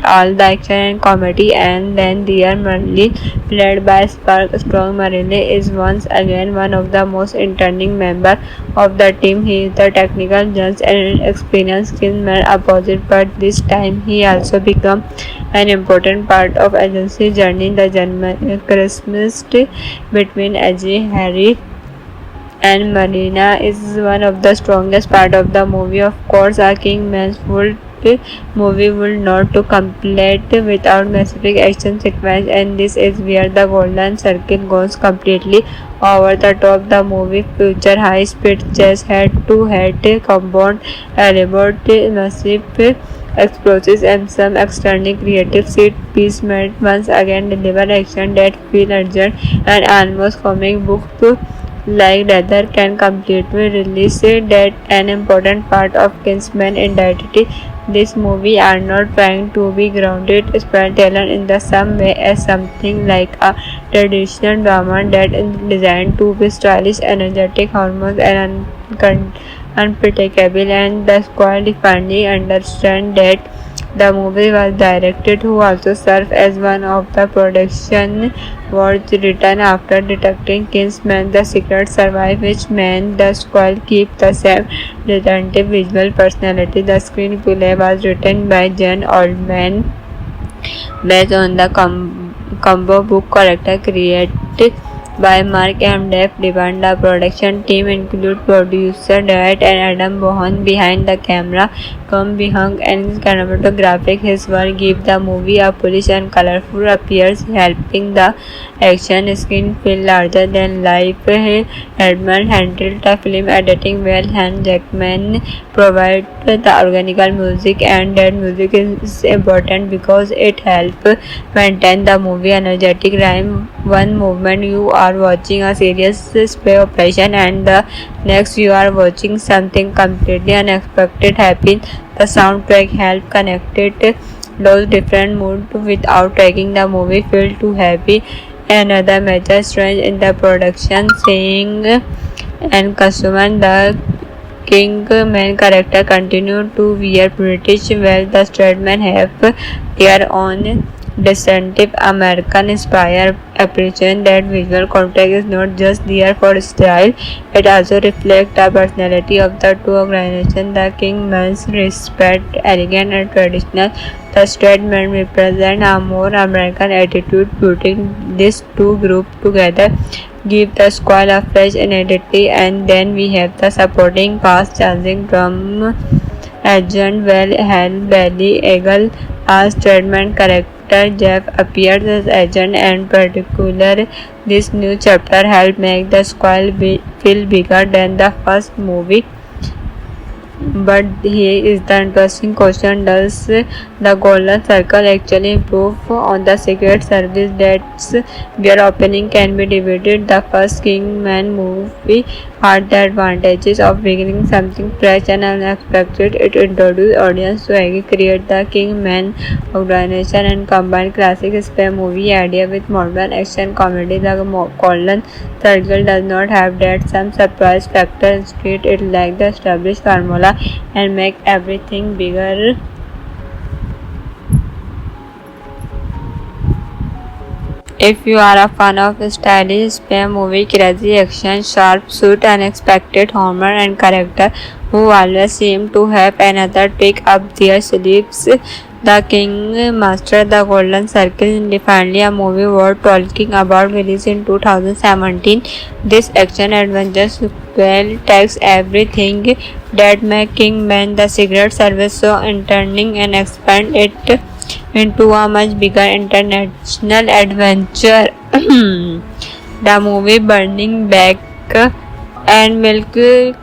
all the action and comedy. And then dear Merlin, played by Spark Strong, Merlin is once again one of the most entertaining members of the team. He is the technical judge and experienced skillman opposite, but this time he also become an important part of agency journey. The Christmas between AJ, Harry and Marina is one of the strongest part of the movie. Of course, a Kingman's full movie will not to complete without specific action sequence, and this is where the golden circle goes completely over the top. The movie features high-speed chase, head-to-head combat, elaborate massive explosives, and some extremely creative set piece made once again deliver action that feel urgent and almost comic book like leather can completely release that an important part of Kingsman identity. This movie are not trying to be grounded storyteller in the same way as something like a traditional drama that is designed to be stylish, energetic, hormones, and unpredictable. And the squad finally understand that the movie was directed who also served as one of the production was written after detecting Kingsman The Secret Survive, which meant the squad keep the same distinctive visual personality. The screenplay was written by John Oldman based on the combo book character created by Mark M. Dave Devine. The production team include producer Dwight and Adam Bohan behind the camera, Tom Bihang and cinematographic. His work give the movie a polish and colorful appearance, helping the action scene feel larger than life. Edmund handled the film editing well, and Jackman provided the organic music, and that music is important because it helps maintain the movie energetic rhyme. One movement you are watching a serious spy operation, and the next you are watching something completely unexpected happen. The soundtrack help connected those different moods without making the movie feel too heavy. Another major strength in the production, seeing and costume. The King main character continue to wear British while the Stradman have their own distinctive American inspired appreciation. That visual context is not just there for style, it also reflects the personality of the two organizations. The Kingman's respect, elegant and traditional. The Stradman represent a more American attitude. Putting these two groups together give the squad a fresh identity. And then we have the supporting cast changing from Agent Halle Bailey Eagle as Stradman character. Jeff appears as agent, and particular this new chapter helped make the squad feel bigger than the first movie. But here is the interesting question: does the Golden Circle actually improve on the Secret Service? That's where opening can be debated. The first Kingman movie had the advantages of beginning something fresh and unexpected. It introduced audience to create the Kingman organization and combine classic spy movie idea with modern action comedy. The Golden Circle does not have that some surprise factor. Instead, it like the established formula and make everything bigger. If you are a fan of stylish spy movie, crazy action, sharp suit, unexpected humor, and character who always seem to have another trick up their sleeves, The King Master, The Golden Circle is definitely a movie worth talking about. Released in 2017, this action adventure sequel takes everything that makes Kingman The Secret Service so entertaining and expand it into a much bigger international adventure. The movie Burning Back and Milk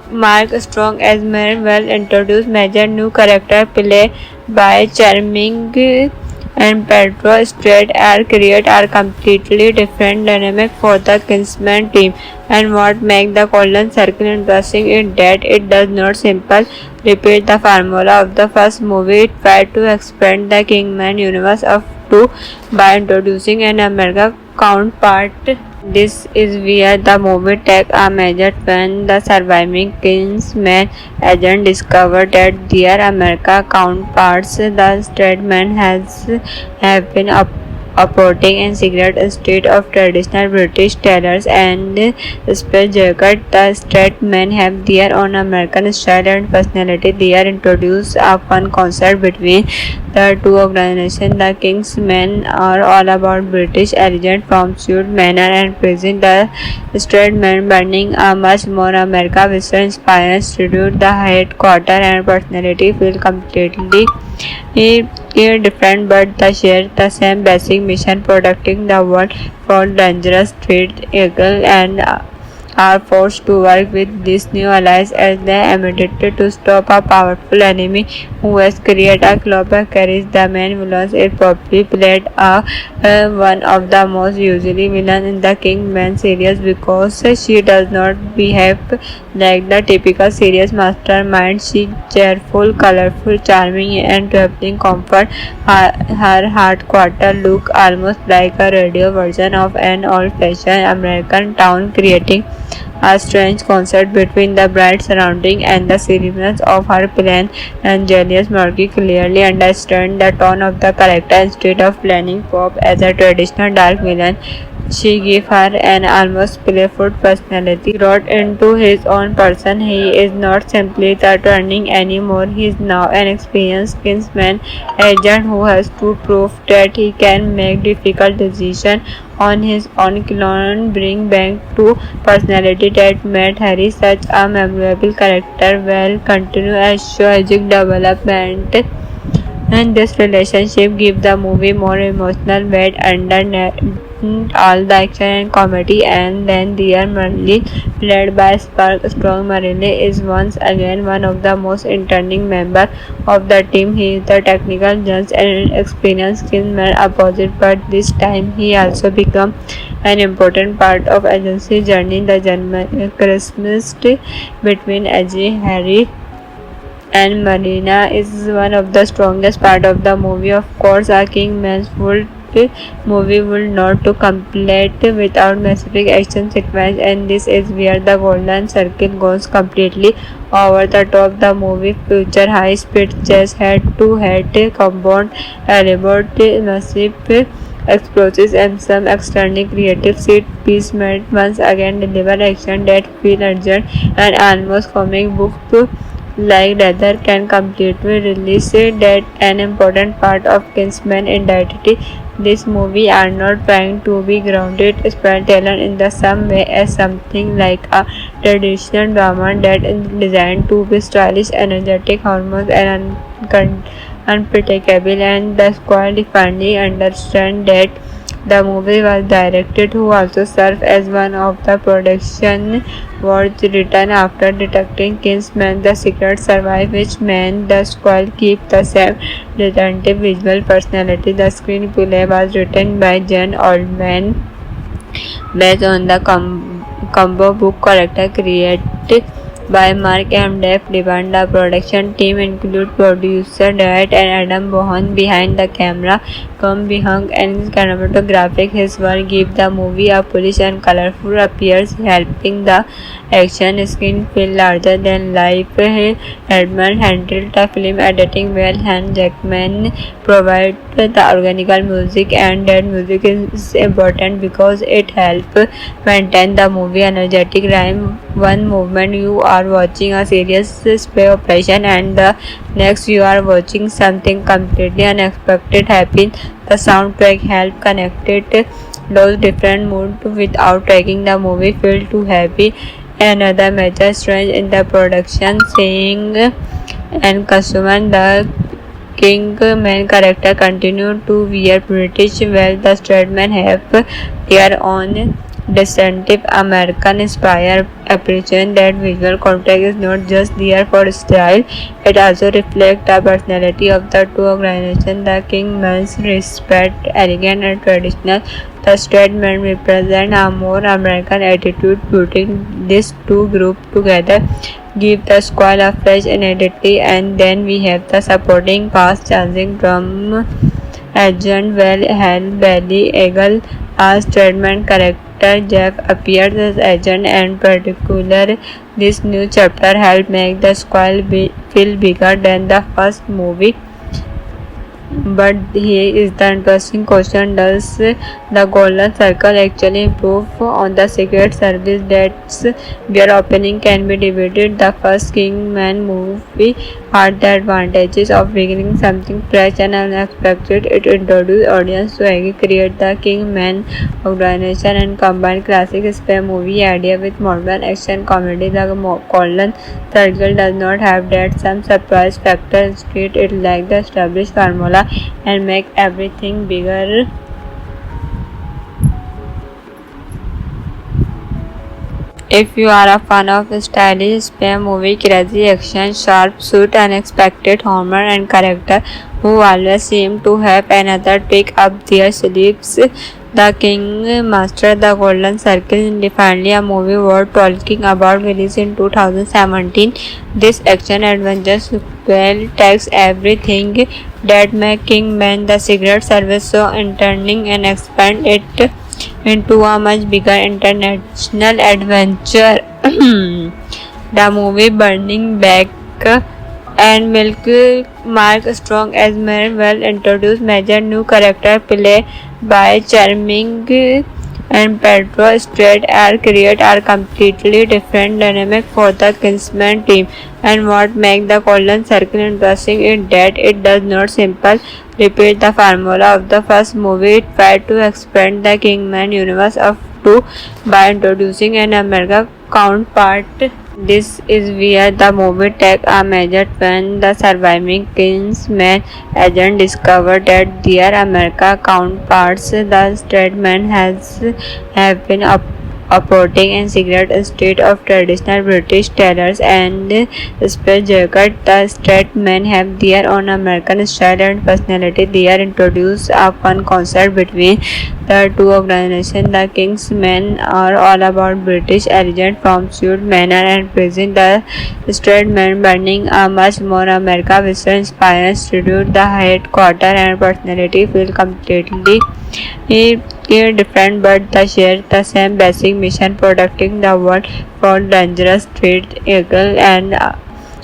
Mark Strong as Mayor well introduced major new character played by charming and Pedro Straight are create are completely different dynamic for the Kingsman team. And what makes the Golden Circle interesting is that it does not simply repeat the formula of the first movie. It tried to expand the Kingman universe of two by introducing an American counterpart. This is where the movie takes a major turn. The surviving Kingsman agent discovered that their American counterparts, the straight men, have been operating in secret instead of traditional British tailors and space jacket. The straight men have their own American style and personality. They are introduced a fun concept between the two organizations. The Kingsmen are all about British elegant from suit, manner and praising the straight men burning a much more America Western inspired tribute. The headquarter and personality feel completely different, but they share the same basic mission: protecting the world from dangerous threats. Eagle and are forced to work with these new allies as they immediately to stop a powerful enemy who has created a global carries. The main villain is probably played one of the most usually villain in the Kingman series because she does not behave like the typical serious mastermind. She is cheerful, colorful, charming and traveling comfort. Her headquarter look almost like a radio version of an old-fashioned American town, creating a strange contrast between the bright surrounding and the seriousness of her plan. And Julius Murphy clearly understands the tone of the character. Instead of playing Pop as a traditional dark villain, she gave her an almost playful personality. Brought into his own person, he is not simply the turning anymore. He is now an experienced Kingsman agent who has to prove that he can make difficult decisions on his own. Clone bring back to personality that made Harry such a memorable character. Well, continue as strategic development. And this relationship gives the movie more emotional weight under all the action and comedy. And then dear Marley, played by Spark Strong, Marley is once again one of the most entertaining members of the team. He is the technical judge and experienced Kingsman opposite, but this time he also becomes an important part of agency journey. The Christmas between AJ, Harry and Marina is one of the strongest part of the movie. Of course, a Kingman's full movie will not to complete without specific action sequence, and this is where the Golden Circle goes completely over the top. The movie features high-speed chase, head-to-head combat, elaborate massive explosives, and some extremely creative set piece made once again deliver action that feel urgent and almost comic book like rather can completely release that an important part of Kingsman identity. This movie are not trying to be grounded storyteller in the same way as something like a traditional drama that is designed to be stylish, energetic, hormones and unpredictable. And the squad finally understand that the movie was directed who also served as one of the production was written after detecting Kingsman. The secret survive, which meant the squad keep the same distinctive visual personality. The screenplay was written by Jen Oldman based on the combo book character created by Mark M. Dave Devon. The production team include producer Dwight and Adam Bohan behind the camera. Tom Behung and cinematographic. His work give the movie a polish and colorful appearance, helping the action scene feel larger than life. Edmund handled the film editing well, and Jackman provided the organic music, and that music is important because it helps maintain the movie energetic rhyme. One movement you are watching a serious spy operation, and the next you are watching something completely unexpected happen. The soundtrack help connected those different moods without making the movie feel too heavy. Another major strength in the production, seeing and consuming the Kingman character continue to wear British well. The straight men have their own distinctive American-inspired appreciation that visual context is not just there for style, it also reflects the personality of the two organizations. The Kingman's respect, elegant and traditional. The straight men represent a more American attitude, putting these two groups together give the squad a fresh identity. And then we have the supporting cast changing from Agent Hal Bailey Eagle as Stedman character. Jeff appears as agent, and particular this new chapter helped make the squad feel bigger than the first movie. But here is the interesting question: does the Golden Circle actually improve on the Secret Service? That's where opening can be debated. The first Kingman movie had the advantages of beginning something fresh and unexpected. It introduced audience to create the Kingman organization and combined classic spy movie idea with modern action comedy. The Golden Circle does not have that some surprise factor. Instead, it lacks the established formula and make everything bigger. If you are a fan of stylish spy movie, crazy action, sharp suit, unexpected humor, and character who always seem to have another trick up their sleeves, The King Master, The Golden Circle is definitely a movie worth talking about. Released in 2017, this action-adventure sequel takes everything that makes Kingman the Secret Service so entertaining and expand it into a much bigger international adventure. The movie Burning Back and Milk Mark Strong as well introduced major new character played by charming and Pedro Strait create a completely different dynamic for the Kingsman team. And what makes the Golden Circle interesting is that it does not simply repeat the formula of the first movie. It tried to expand the Kingman universe of two by introducing an American counterpart. This is where the movie takes a major turn. The surviving Kingsman agent discovered that their American counterparts, the straight men, have been operating in secret instead of traditional British tailors and space jacket. The straight men have their own American style and personality. They are introduced a fun concept between the two organizations. The Kingsmen are all about British elegance from suit, manner, and prison. The straight men burning a much more America Western inspired institute. The headquarters and personality feel completely different, but they share the same basic mission: protecting the world from dangerous threats. Eagle and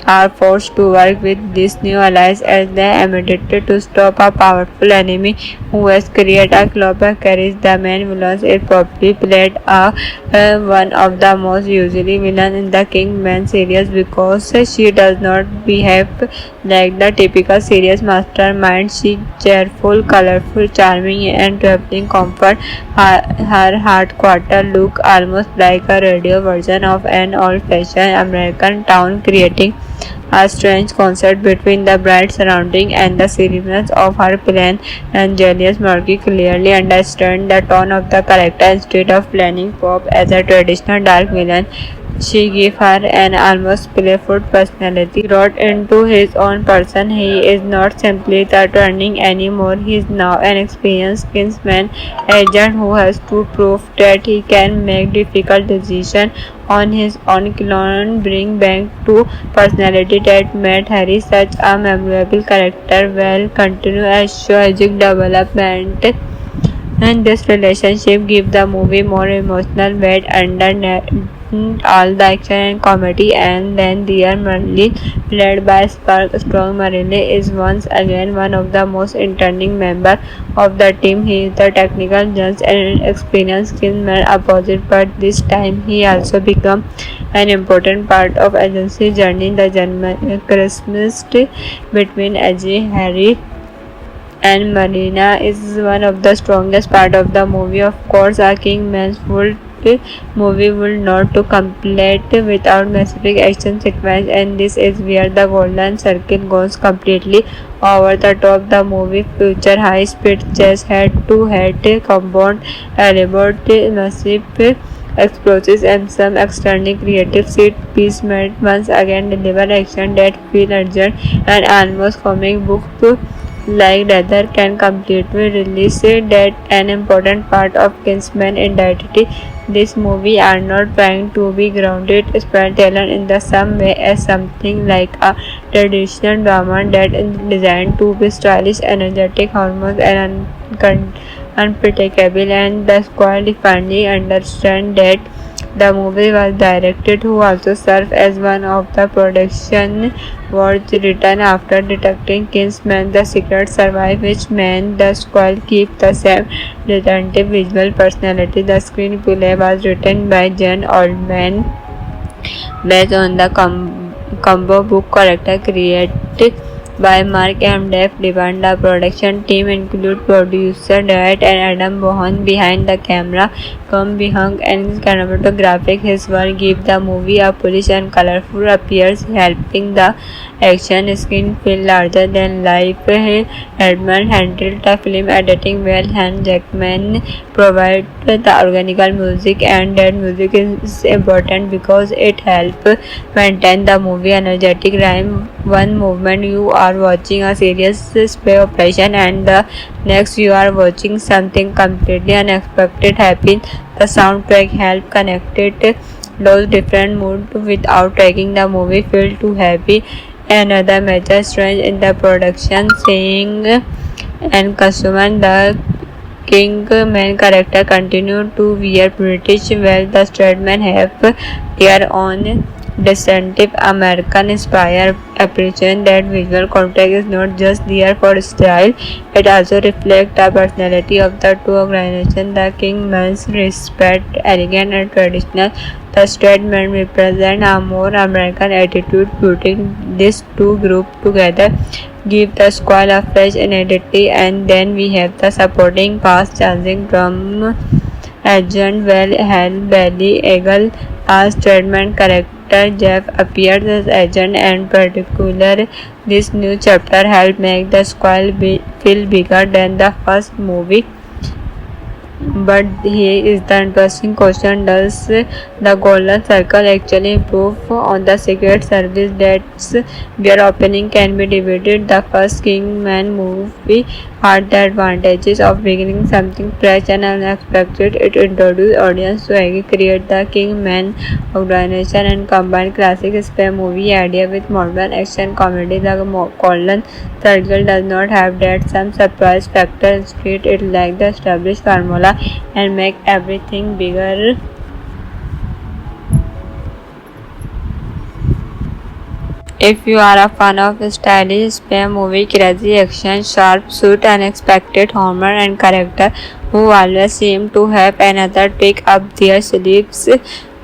are forced to work with these new allies as they aimed to stop a powerful enemy who has created a global carries. The main villain is probably played one of the most usually villain in the Kingman series because she does not behave like the typical serious mastermind. She cheerful, colorful, charming, and traveling comfort. Her headquarters look almost like a radio version of an old-fashioned American town, creating a strange contrast between the bright surrounding and the seriousness of her plan. And Julius Murphy clearly understands the tone of the character. Instead of playing Pop as a traditional dark villain, she gave her an almost playful personality. Wrote into his own person, he is not simply the turning anymore. He is now an experienced Kingsman agent who has to prove that he can make difficult decisions on his own. Clone bring back to personality that made Harry such a memorable character will continue as strategic development, and this relationship gives the movie more emotional weight under all the action and comedy. And then dear Marley, played by Spark Strong. Marley is once again one of the most entertaining members of the team. He is the technical judge and experienced Kingsman opposite, but this time he also becomes an important part of agency journey. The Christmas between Ajay, Harry, and Marina is one of the strongest part of the movie. Of course, a Kingman's full movie would not to complete without specific action sequence, and this is where the golden circle goes completely over the top. The movie features high-speed chase, head-to-head combat, elaborate massive explosives, and some extremely creative set piece made once again deliver action that feel urgent and almost comic book like rather can completely release that an important part of Kingsman identity. This movie are not trying to be grounded storyteller in the same way as something like a traditional drama that is designed to be stylish, energetic, hormones, and unpredictable. And the squad finally understand that the movie was directed who also served as one of the production was written after detecting Kingsman The Secret Survive, which meant the squad keep the same distinctive visual personality. The screenplay was written by Jen Oldman based on the combo book character created by Mark M. Dave Devine. The production team include producer Dwight and Adam Bohan behind the camera, Tom Bihang and cinematographic. His work give the movie a polish and colorful appearance, helping the action scene feel larger than life. Edmund handled the film editing well, and Jackman provided the organic music, and that music is important because it helps maintain the movie energetic rhyme. One movement you are watching a serious spy operation, and the next you are watching something completely unexpected happen. The soundtrack help connected those different moods without making the movie feel too heavy. Another major strength in the production seeing and costume, the King main character continue to wear British while the Stradman have their own distinctive American inspired appreciation. That visual context is not just there for style, it also reflects the personality of the two organizations. The Kingman's respect, elegant and traditional. The Stradman represent a more American attitude. Putting these two groups together give the squad a fresh identity. And then we have the supporting cast changing from Agent Halle Bailey Eagle as Stradman character. Jeff appears as agent, and particular this new chapter helped make the squad feel bigger than the first movie. But here is the interesting question: does the Golden Circle actually improve on the Secret Service? That's where opening can be debated. The first Kingman movie had the advantages of beginning something fresh and unexpected. It introduced audience to create the Kingman organization and combined classic spy movie idea with modern action comedy. The Golden Circle does not have that some surprise factor. Instead, it like the established formula and make everything bigger. If you are a fan of stylish spy movie, crazy action, sharp suit, unexpected humor, and character who always seem to have another trick up their sleeves,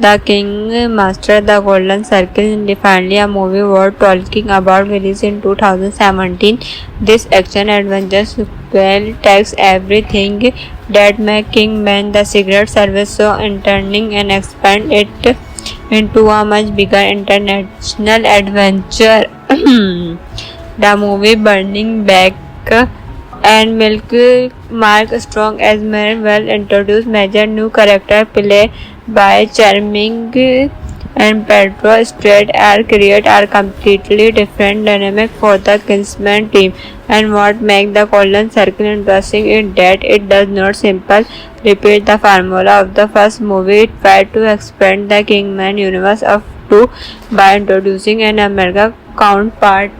The King Master, The Golden Circle is definitely a movie worth talking about. Released in 2017, this action-adventure sequel takes everything that made Kingman The Secret Service so entertaining and expand it into a much bigger international adventure. The movie Burning Back and Milk Mark Strong as well introduced major new character played by charming and Pedro Straight are create a completely different dynamic for the Kingsman team. And what makes the Golden Circle interesting is that it does not simply repeat the formula of the first movie. It tried to expand the Kingman universe of two by introducing an American counterpart.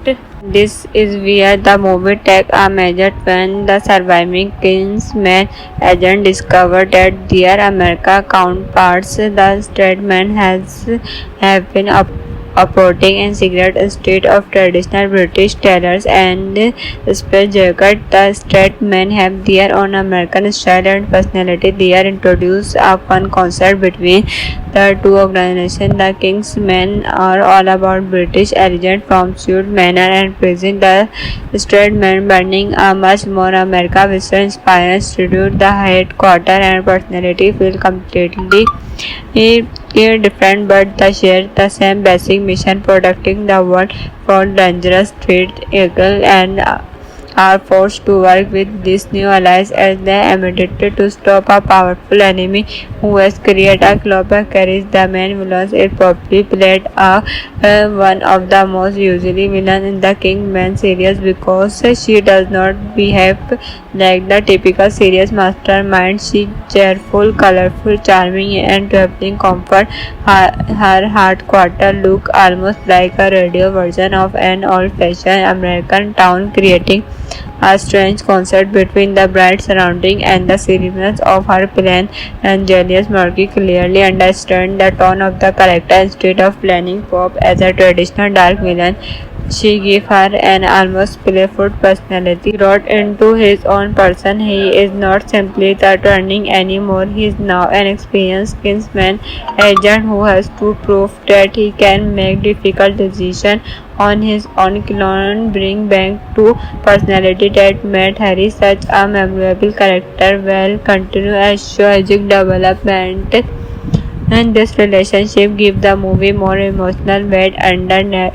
This is where the movie takes a major turn. The surviving Kingsman agent discovered that their American counterparts, the Stradman, have been operating in secret instead of traditional British tailors and space jacket. The straight men have their own American style and personality. They are introduced a fun concept between the two organizations. The King's men are all about British elegant from suit, manner and present. The straight men bringing a much more America Western inspired attitude. The headquarter and personality feel completely different but they share the same basic mission, protecting the world from dangerous threats. Eagle and are forced to work with these new allies as they immediately to stop a powerful enemy who has created a global carries. The main villain is probably played one of the most usually villain in the Kingman series because she does not behave like the typical serious mastermind. She is cheerful, colorful, charming and traveling comfort. Her headquarters look almost like a radio version of an old-fashioned American town, creating a strange contrast between the bright surrounding and the seriousness of her plan. And Julius Murphy clearly understands the tone of the character. Instead of playing Pop as a traditional dark villain, she gave her an almost playful personality. Brought into his own person, he is not simply the turning anymore. He is now an experienced Kingsman agent who has to prove that he can make difficult decisions on his own. Clone bring back to personality that made Harry such a memorable character. Well, continue as strategic development. And this relationship gives the movie more emotional weight under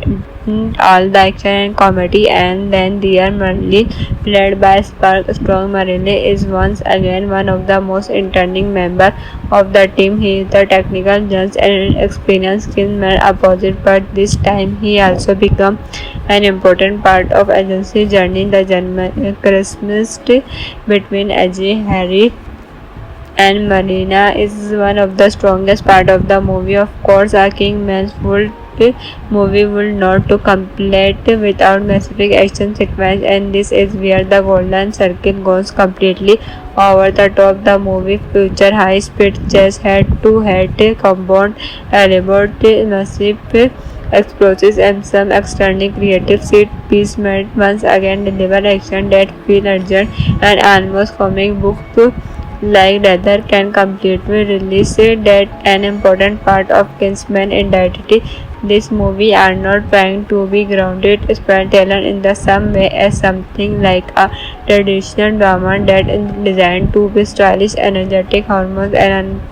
all the action and comedy. And then dear Marley, played by Spark Strong. Marley is once again one of the most entertaining members of the team. He is the technical judge and experienced Kingsman opposite, but this time he also becomes an important part of agency journey. The Christmas between Ajay, Harry and Marina is one of the strongest part of the movie. Of course, a Kingman's full movie will not to complete without specific action sequence, and this is where the golden circle goes completely over the top. The movie features high speed chase, head to head combat, elaborate massive explosives and some extremely creative set piece made once again deliver action that feel urgent and almost comic book like rather can completely release that an important part of Kingsman identity. This movie are not trying to be grounded storytelling in the same way as something like a traditional drama that is designed to be stylish, energetic, hormones and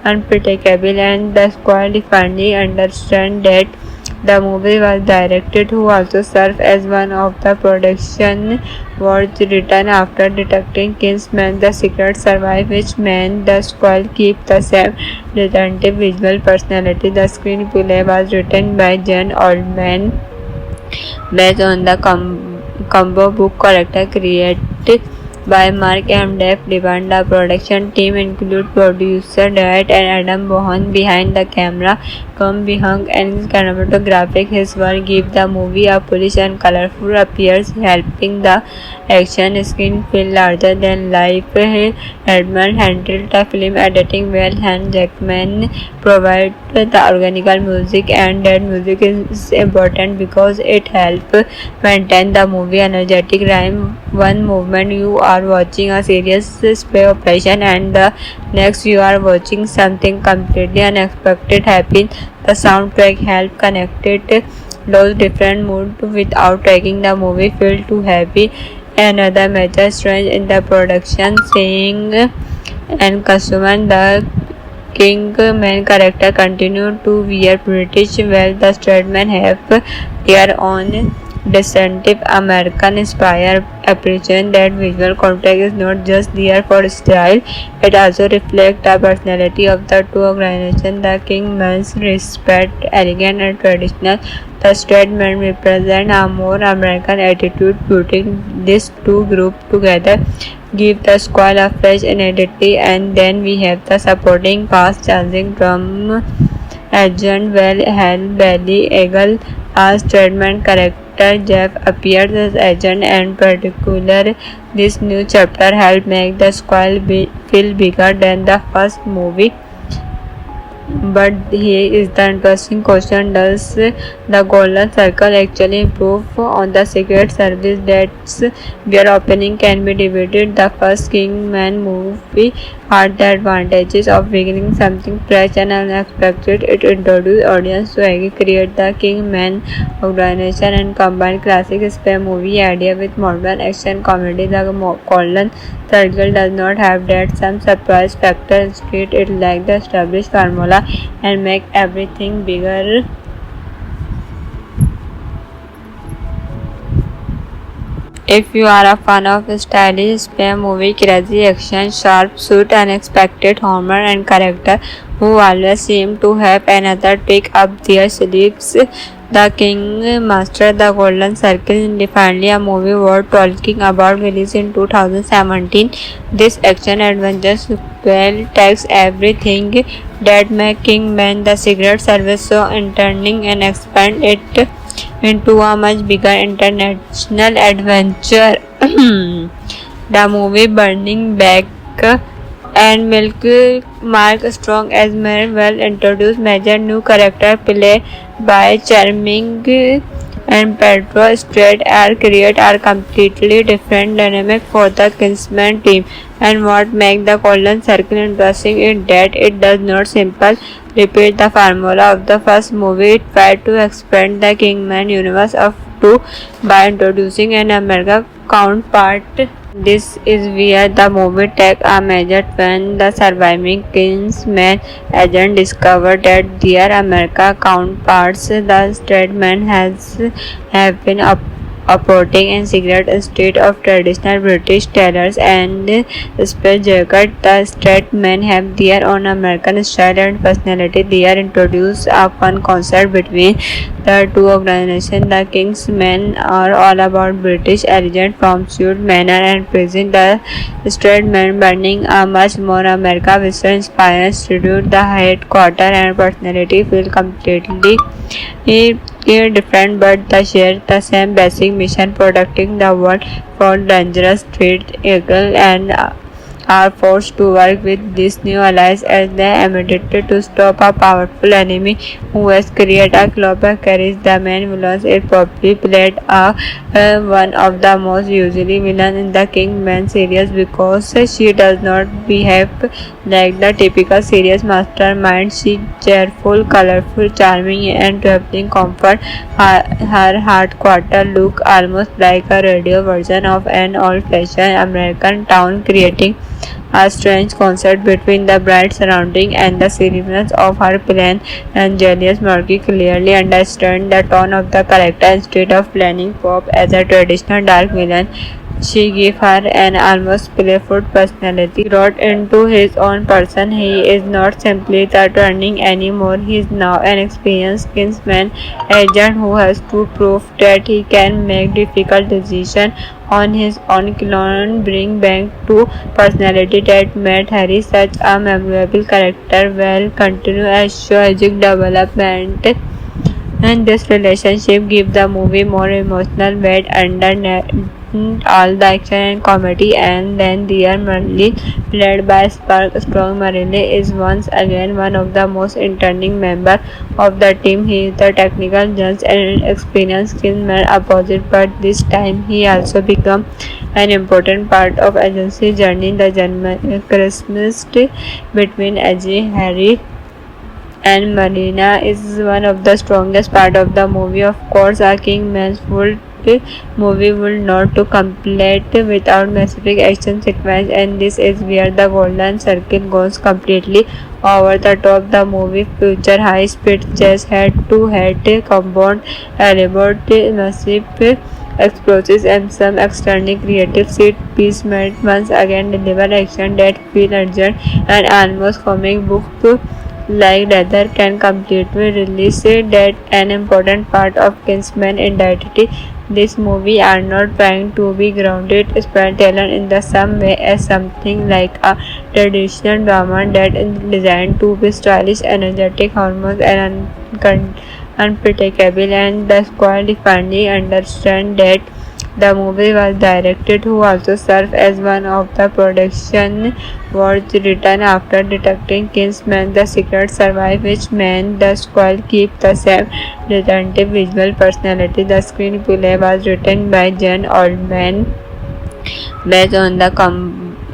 unpredictable. And the squad finally understand that the movie was directed who also served as one of the production was written after detecting Kingsman. The secret survive, which meant the squad keep the same distinctive visual personality. The screenplay was written by Jen Oldman based on the combo book character created by Mark M. Def Devon. The production team include producer Dwight and Adam Bohan behind the camera, Tom Behung and cinematographic. His work gives the movie a polish and colorful appearance, helping the action scene feel larger than life. Edmund handled the film editing well, and Jackman provided the organic music, and that music is important because it helps maintain the movie energetic rhyme. One movement you are watching a serious spy operation and the next you are watching something completely unexpected happen. The soundtrack help connected those different moods without making the movie feel too heavy. Another major strength in the production seeing and costume. The Kingman character continue to wear British while the Stradman have their own distinctive American inspired appreciation. That visual context is not just there for style, it also reflects the personality of the two organizations. The Kingman's respect elegant and traditional. The Stradman represent a more American attitude. Putting these two groups together give the squad a fresh identity. And then we have the supporting cast changing from Agent Halle Bailey, Eagle as Stradman character. Jeff appears as agent, and particular this new chapter helped make the squad feel bigger than the first movie. But here is the interesting question: does the golden circle actually improve on the secret service? That's where opening can be debated. The first Kingman movie had the advantages of beginning something fresh and unexpected. It introduced audience to create the Kingman organization and combined classic spy movie idea with modern action comedy. The golden circle does not have that some surprise factor. Instead, it lacks the established formula and make everything bigger. If you are a fan of stylish spy movie, crazy action, sharp suit, unexpected humor, and character who always seem to have another trick up their sleeves, The King Master, The Golden Circle is definitely a movie worth talking about. Released in 2017, this action-adventure sequel takes everything that makes Kingman the Secret Service so entertaining and expand it into a much bigger international adventure. The movie Burning Back and Milk Mark Strong as well introduced major new character played by charming and Pedro Straight are create are completely different dynamic for the Kingsman team. And what makes the Golden Circle interesting is that it does not simply repeat the formula of the first movie. It tried to expand the Kingman universe of two by introducing an American counterpart. This is where the movie takes a major turn. The surviving Kingsman agent discovered that their American counterparts, the straight men, have been operating in secret instead of traditional British tailors and space jacket. The straight men have their own American style and personality. They are introduced a fun concept between the two organizations. The Kingsmen are all about British elegant from suit, manner, and prison. The straight men burning a much more America Western inspired institute. The headquarters and personality feel completely different, but they share the same basic mission: protecting the world from dangerous threats. Eagle and are forced to work with these new allies as they immediately to stop a powerful enemy who has created a global carries. The main villain is probably played one of the most usually villain in the Kingman series because she does not behave like the typical serious mastermind. She cheerful, colorful, charming, and traveling comfort. Her headquarter look almost like a radio version of an old-fashioned American town, creating a strange contrast between the bright surrounding and the seriousness of her plan. And Julius Murphy clearly understands the tone of the character. Instead of playing Pop as a traditional dark villain, she gave her an almost playful personality. He wrote into his own person. He is not simply the turning anymore. He is now an experienced Kingsman agent who has to prove that he can make difficult decisions on his own. Clone bring back to personality that made Harry such a memorable character will continue as strategic development, and this relationship gives the movie more emotional weight under all the action and comedy. And then dear Marley, played by Spark Strong, Marley is once again one of the most entertaining members of the team. He is the technical judge and experienced Kingsman opposite, but this time he also becomes an important part of agency journey. The Christmas between Edgy, Harry, and Marina is one of the strongest part of the movie. Of course, a Kingman's full movie will not to complete without specific action sequence, and this is where the Golden Circle goes completely over the top. The movie features high-speed chase, head-to-head combat, elaborate massive explosives, and some extremely creative set piece made once again deliver action that feel urgent and almost comic book like rather can completely release that an important part of Kingsman identity. This movie are not trying to be grounded storyteller in the same way as something like a traditional drama that is designed to be stylish, energetic, hormones, and unpredictable. And the squad finally understand that The movie was directed, who also served as one of the production was written after detecting Kingsman. The secret survive, which meant the squad keep the same distinctive visual personality. The screenplay was written by Jen Oldman based on the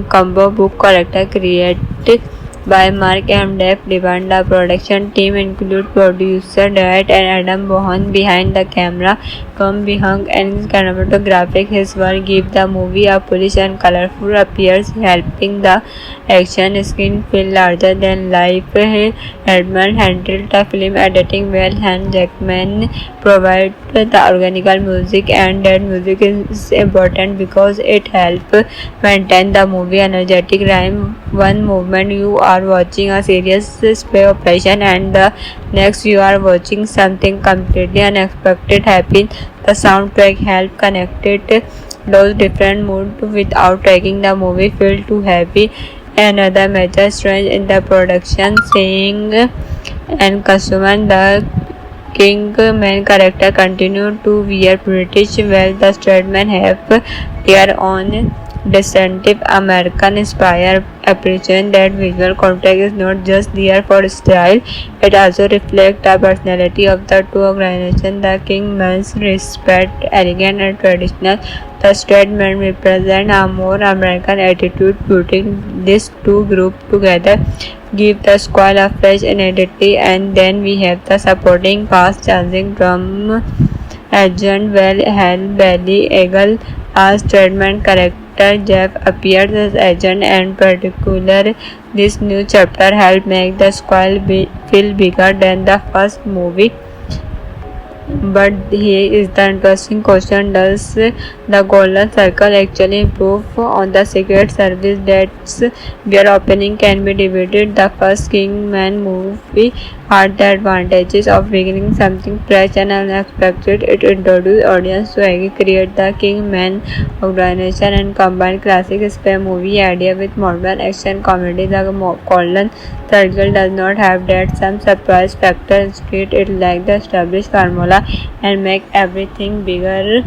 combo book character created by Mark M. Dave Devine. The production team includes producer Dwight and Adam Bohan behind the camera, Tom Behung and cinematographic. His work gives the movie a polish and colorful appearance, helping the action scene feel larger than life. Edmund handled the film editing well, and Jackman provided the organic music, and that music is important because it helps maintain the movie energetic rhyme. One movement you are watching a serious spy operation, and the next you are watching something completely unexpected happen. The soundtrack helps connect those different moods without making the movie feel too heavy. Another major strength in the production, seeing and costume. The Kingman character continue to wear British while the Stradman have their own distinctive American-inspired approach. That visual context is not just there for style, it also reflects the personality of the two organizations. The Kingman's respect, elegant and traditional. The Stradman represent a more American attitude. Putting these two groups together give the squad a fresh identity. And then we have the supporting cast, changing from Agent Hal Bailey Eagle as Stradman character. Jeff appears as agent, and particular this new chapter helped make the squad feel bigger than the first movie. But here is the interesting question: does the Golden Circle actually improve on the Secret Service that's where opening can be debated? The first Kingman movie had the advantages of beginning something fresh and unexpected. It introduced audience to create the Kingman organization and combine classic spy movie idea with modern action comedy. The Golden Circle does not have that some surprise factor. Instead, it lacks the established formula and make everything bigger.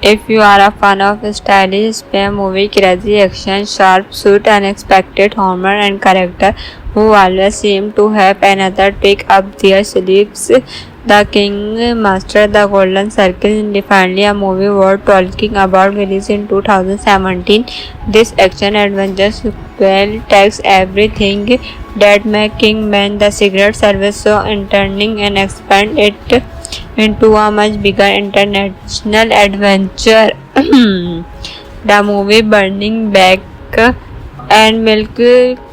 If you are a fan of stylish spy movie, crazy action, sharp suit, unexpected humor, and character who always seem to have another trick up their sleeves, The King Master, The Golden Circle is definitely a movie worth talking about. Released in 2017, this action-adventure sequel takes everything that made Kingman the Secret Service so entertaining and expand it into a much bigger international adventure. The movie Burning Back and Milk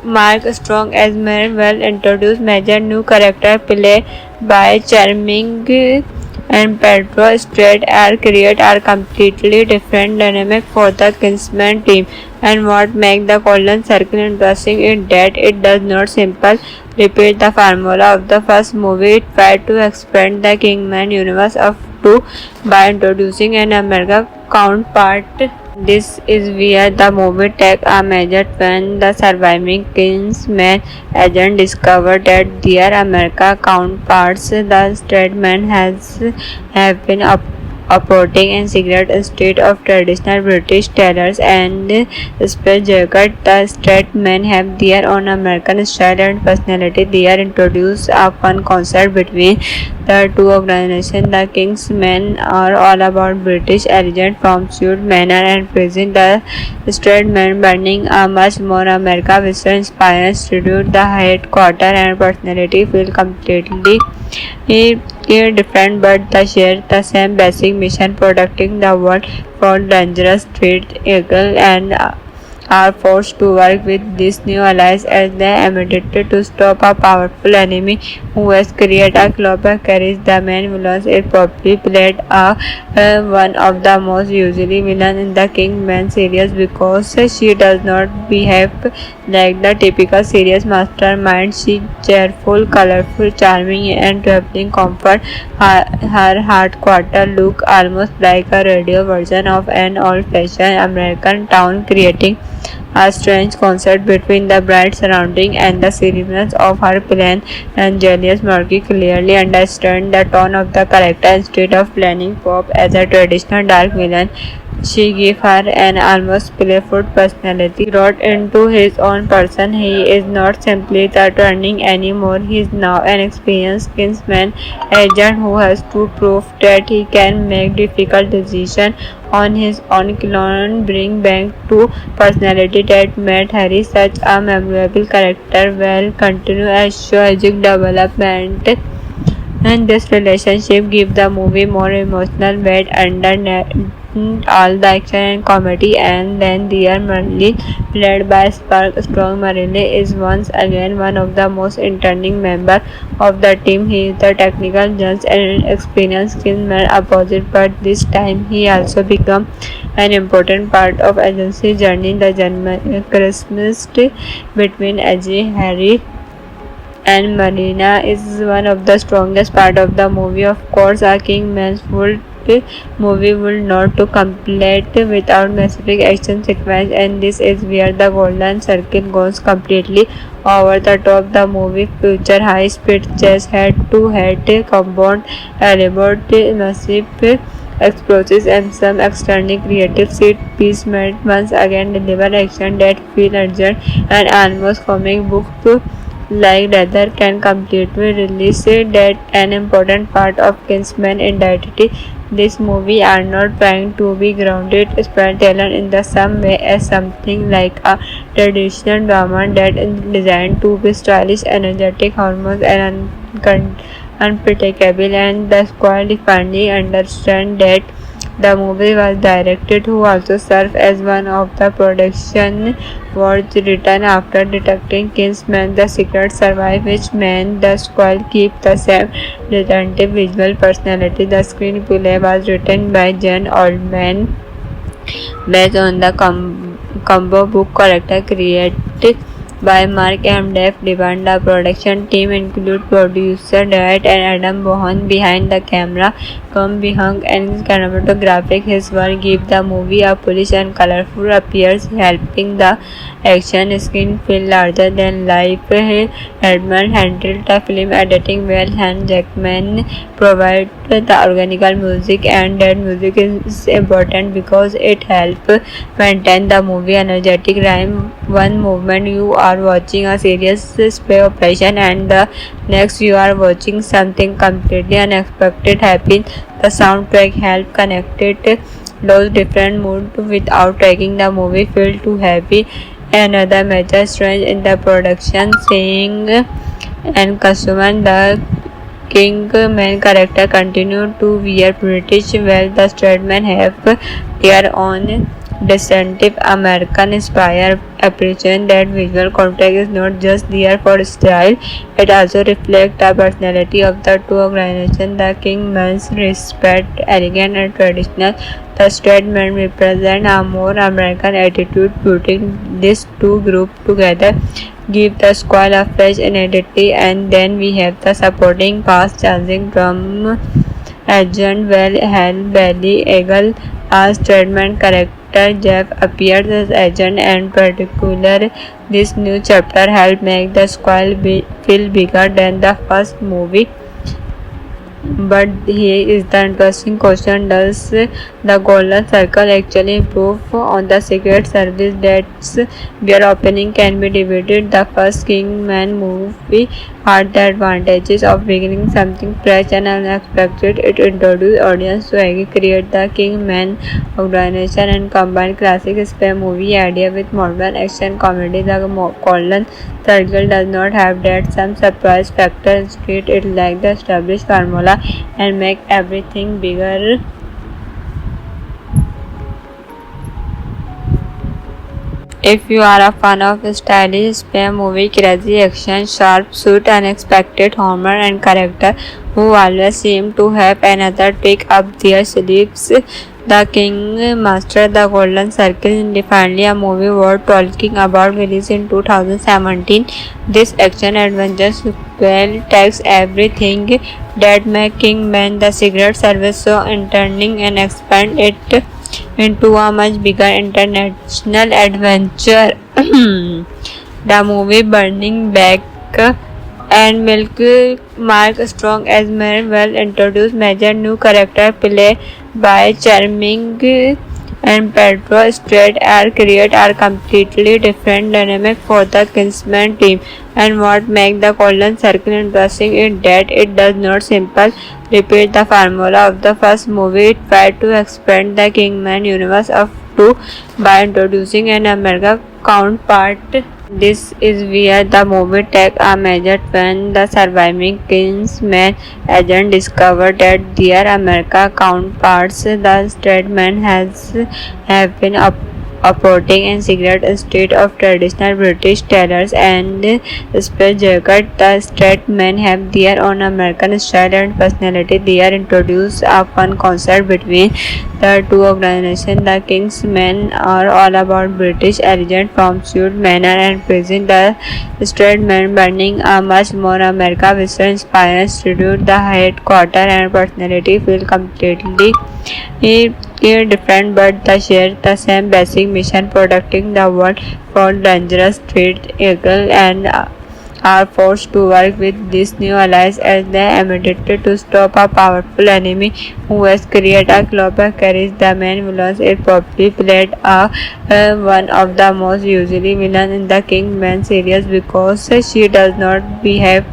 Mark Strong as well introduced major new character played by charming and Pedro Straight are create a completely different dynamic for the Kingsman team. And what makes the Golden Circle interesting is that it does not simply repeat the formula of the first movie. It tried to expand the Kingman universe of two by introducing an American counterpart. This is where the movie takes a major turn. The surviving Kingsman agent discovered that their American counterparts, the Stradman, have been operating in secret instead of traditional British tailors and space jacket. The Stradmen have their own American style and personality. They are introduced a fun concept between the two organizations. The Kingsmen are all about British elegance from suit, manner, and prison. The Stradmen burning a much more America Western inspired institute. The headquarters and personality feel completely different, but they share the same basic mission: protecting the world from dangerous street eagle, and are forced to work with these new allies as they attempted to stop a powerful enemy who has created a global carries. The main villain is probably played one of the most usually villain in the Kingman series because she does not behave like the typical serious mastermind. She cheerful, colorful, charming, and traveling comfort. Her headquarters look almost like a radio version of an old-fashioned American town, creating a strange contrast between the bright surrounding and the seriousness of her plan, and Julius Murphy clearly understands the tone of the character. Instead of playing Pop as a traditional dark villain, she gave her an almost playful personality. He wrote into his own person. He is not simply the turning anymore. He is now an experienced kinsman agent who has to prove that he can make difficult decisions on his own. Clone bring back to personality that made Harry such a memorable character will continue as tragic development, and this relationship gives the movie more emotional weight under all the action and comedy. And then dear Marley, played by Spark Strong, Marley is once again one of the most entertaining members of the team. He is the technical judge and experienced skillman opposite, but this time he also becomes an important part of agency journey. The Christmas between Ajay, Harry and Marina is one of the strongest part of the movie. Of course, a Kingman's full movie will not to complete without specific action sequence, and this is where the golden circle goes completely over the top. The movie features high-speed chase, head-to-head combat, elaborate massive explosives, and some extremely creative set piece made once again deliver action that feel urgent and almost comic book like rather can completely release that an important part of Kingsman identity. This movie are not trying to be grounded storyteller in the same way as something like a traditional drama that is designed to be stylish, energetic, hormones, and unpredictable. And the squad finally understand that the movie was directed who also served as one of the production was written after detecting Kingsman The Secret survive, which meant the squad keep the same distinctive visual personality. The screenplay was written by Jen Oldman based on the combo book character created by Mark M. Dave Devon. The production team include producer Dwight and Adam Bohan behind the camera, Tom Bihang and cinematographic. His work give the movie a polished and colorful appearance, helping the action scene feel larger than life. Edmund handled the film editing well, and Jackman provided the organic music, and that music is important because it helps maintain the movie energetic rhyme. One movement you are watching a serious spy operation, and the next you are watching something completely unexpected happen. The soundtrack help connected those different moods without making the movie feel too heavy. Another major strength in the production, seeing and costume. The King main character continue to wear British while the Stradman have their own distinctive American inspired appreciation. That visual contact is not just there for style, it also reflects the personality of the two organizations. The Kingman's respect, elegant and traditional. The Stradman represent a more American attitude. Putting these two groups together give the squad a fresh identity. And then we have the supporting cast changing from Agent Halle Bailey Eagle as Stradman character. Jeff appears as agent, and particular this new chapter helped make the squad feel bigger than the first movie. But here is the interesting question: does the Golden Circle actually improve on the Secret Service? That's where opening can be debated. The first Kingman movie had the advantages of beginning something fresh and unexpected. It introduced audience to create the Kingman organization and combined classic spy movie idea with modern action comedy. The Golden Circle does not have that some surprise factor. Instead, it like the established formula and make everything bigger. If you are a fan of stylish spy movie, crazy action, sharp suit, unexpected humor, and character who always seem to have another trick up their sleeves, The King Master, The Golden Circle is definitely a movie worth talking about. Released in 2017, this action-adventure sequel takes everything that makes Kingman The Secret Service so entertaining and expand it into a much bigger international adventure. The movie Burning Back and Milk Mark Strong as well introduced major new character played by charming and Pedro Straight are create a completely different dynamic for the Kingsman team. And what makes the Golden Circle interesting is that it does not simply repeat the formula of the first movie. It tried to expand the Kingman universe of two by introducing an American counterpart. This is where the movie takes a major turn. The surviving Kingsman agent discovered that their American counterparts, the Straightmen, have been operating in secret instead of traditional British tailors and space jacket. The Straightmen have their own American style and personality. They are introduced a fun concept between the two organizations. The Kingsmen are all about British elegant from suit, manner and prison. The Straightmen burning a much more America Western inspired institute. The headquarters and personality feel completely different, but they share the same basic mission: protecting the world from dangerous threats. Eagle and are forced to work with these new allies as they immediately to stop a powerful enemy who has created a global carries. The main villain is probably played one of the most usually villain in the Kingman series because she does not behave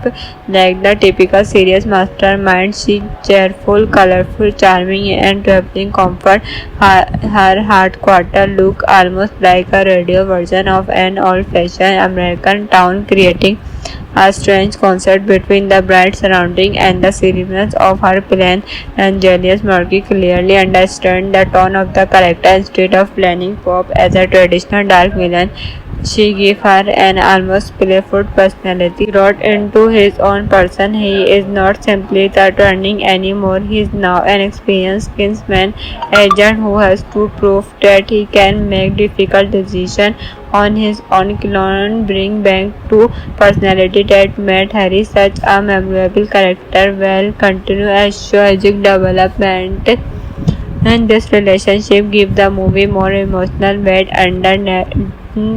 like the typical serious mastermind. She is cheerful, colorful, charming and traveling comfort. Her headquarters look almost like a radio version of an old-fashioned American town, creating a strange contrast between the bright surroundings and the seriousness of her plan. And Julius Murphy clearly understands the tone of the character. Instead of playing Pop as a traditional dark villain, she gave her an almost playful personality. Brought into his own person, he is not simply the turning anymore. He is now an experienced Kingsman agent who has to prove that he can make difficult decisions on his own. Clone bring back to personality that made Harry such a memorable character will continue as tragic development. And this relationship gives the movie more emotional weight under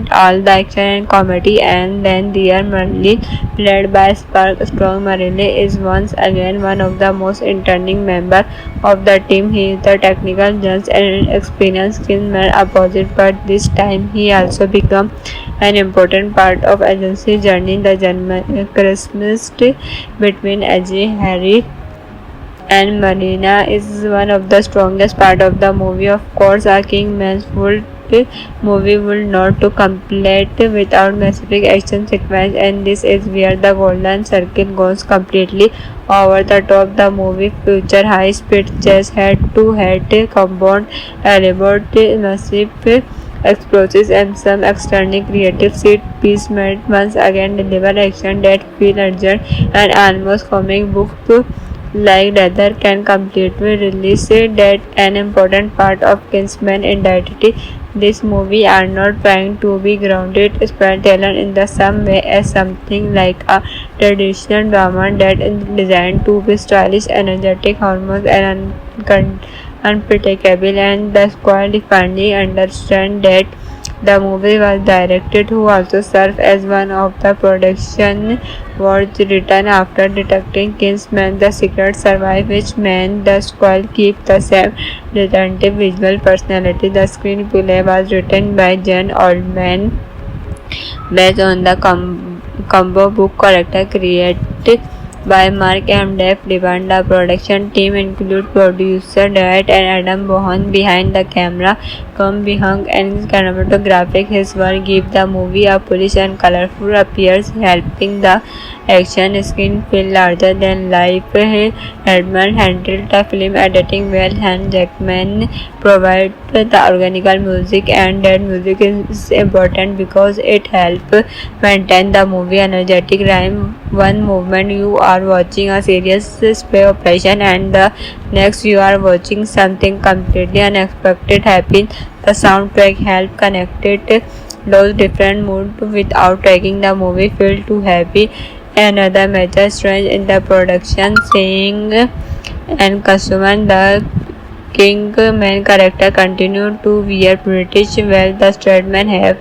all the action and comedy. And then dear Merlin, played by Spark Strong. Merlin is once again one of the most entertaining members of the team. He is the technical judge and experienced Kingsman opposite, but this time he also becomes an important part of agency journey. The Christmas between AJ, Harry and Marina is one of the strongest part of the movie. Of course, a Kingman's full movie will not to complete without massive action sequence, and this is where the Golden Circle goes completely over the top. The movie features high-speed chase, head-to-head combat, elaborate massive explosives and some extremely creative set piece made once again deliver action that feel urgent and almost comic book like rather can completely release that an important part of Kingsman identity. This movie are not trying to be grounded storyteller in the same way as something like a traditional drama that is designed to be stylish, energetic, hormones and unpredictable. And the squad finally understand that the movie was directed who also served as one of the production was written after detecting Kingsman the secret survive, which meant the squad keep the same distinctive visual personality. The screenplay was written by Jen Oldman based on the combo book character created by Mark M. Dave Devon. The production team include producer Dwight and Adam Bohan behind the camera, Tom Behang and cinematographic. His work gives the movie a polish and colorful appearance, helping the action scene feel larger than life. Edmund handled the film editing well, and Jackman provided the organic music, and that music is important because it helps maintain the movie energetic rhyme. One movement you are watching a serious spy operation and the next you are watching something completely unexpected happen. The soundtrack helps connect those different moods without making the movie feel too heavy. Another major strength in the production, seeing and consuming the King main character continue to wear British while the Stradman have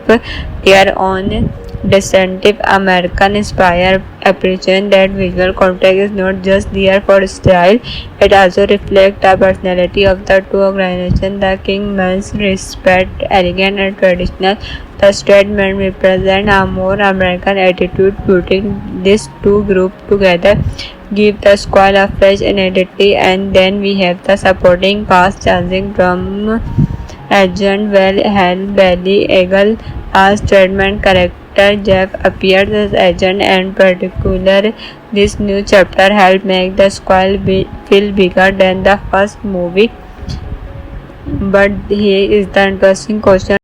their own distinctive American-inspired approach. That visual context is not just there for style, it also reflects the personality of the two organizations. The King men's respect, elegant and traditional. The Stradman represent a more American attitude. Putting these two groups together give the squad a fresh identity. And then we have the supporting cast changing from Agent Hal Bailey Eagle as Stradman character Jeff appears as agent, and particular this new chapter helped make the squad feel bigger than the first movie. But here is the interesting question.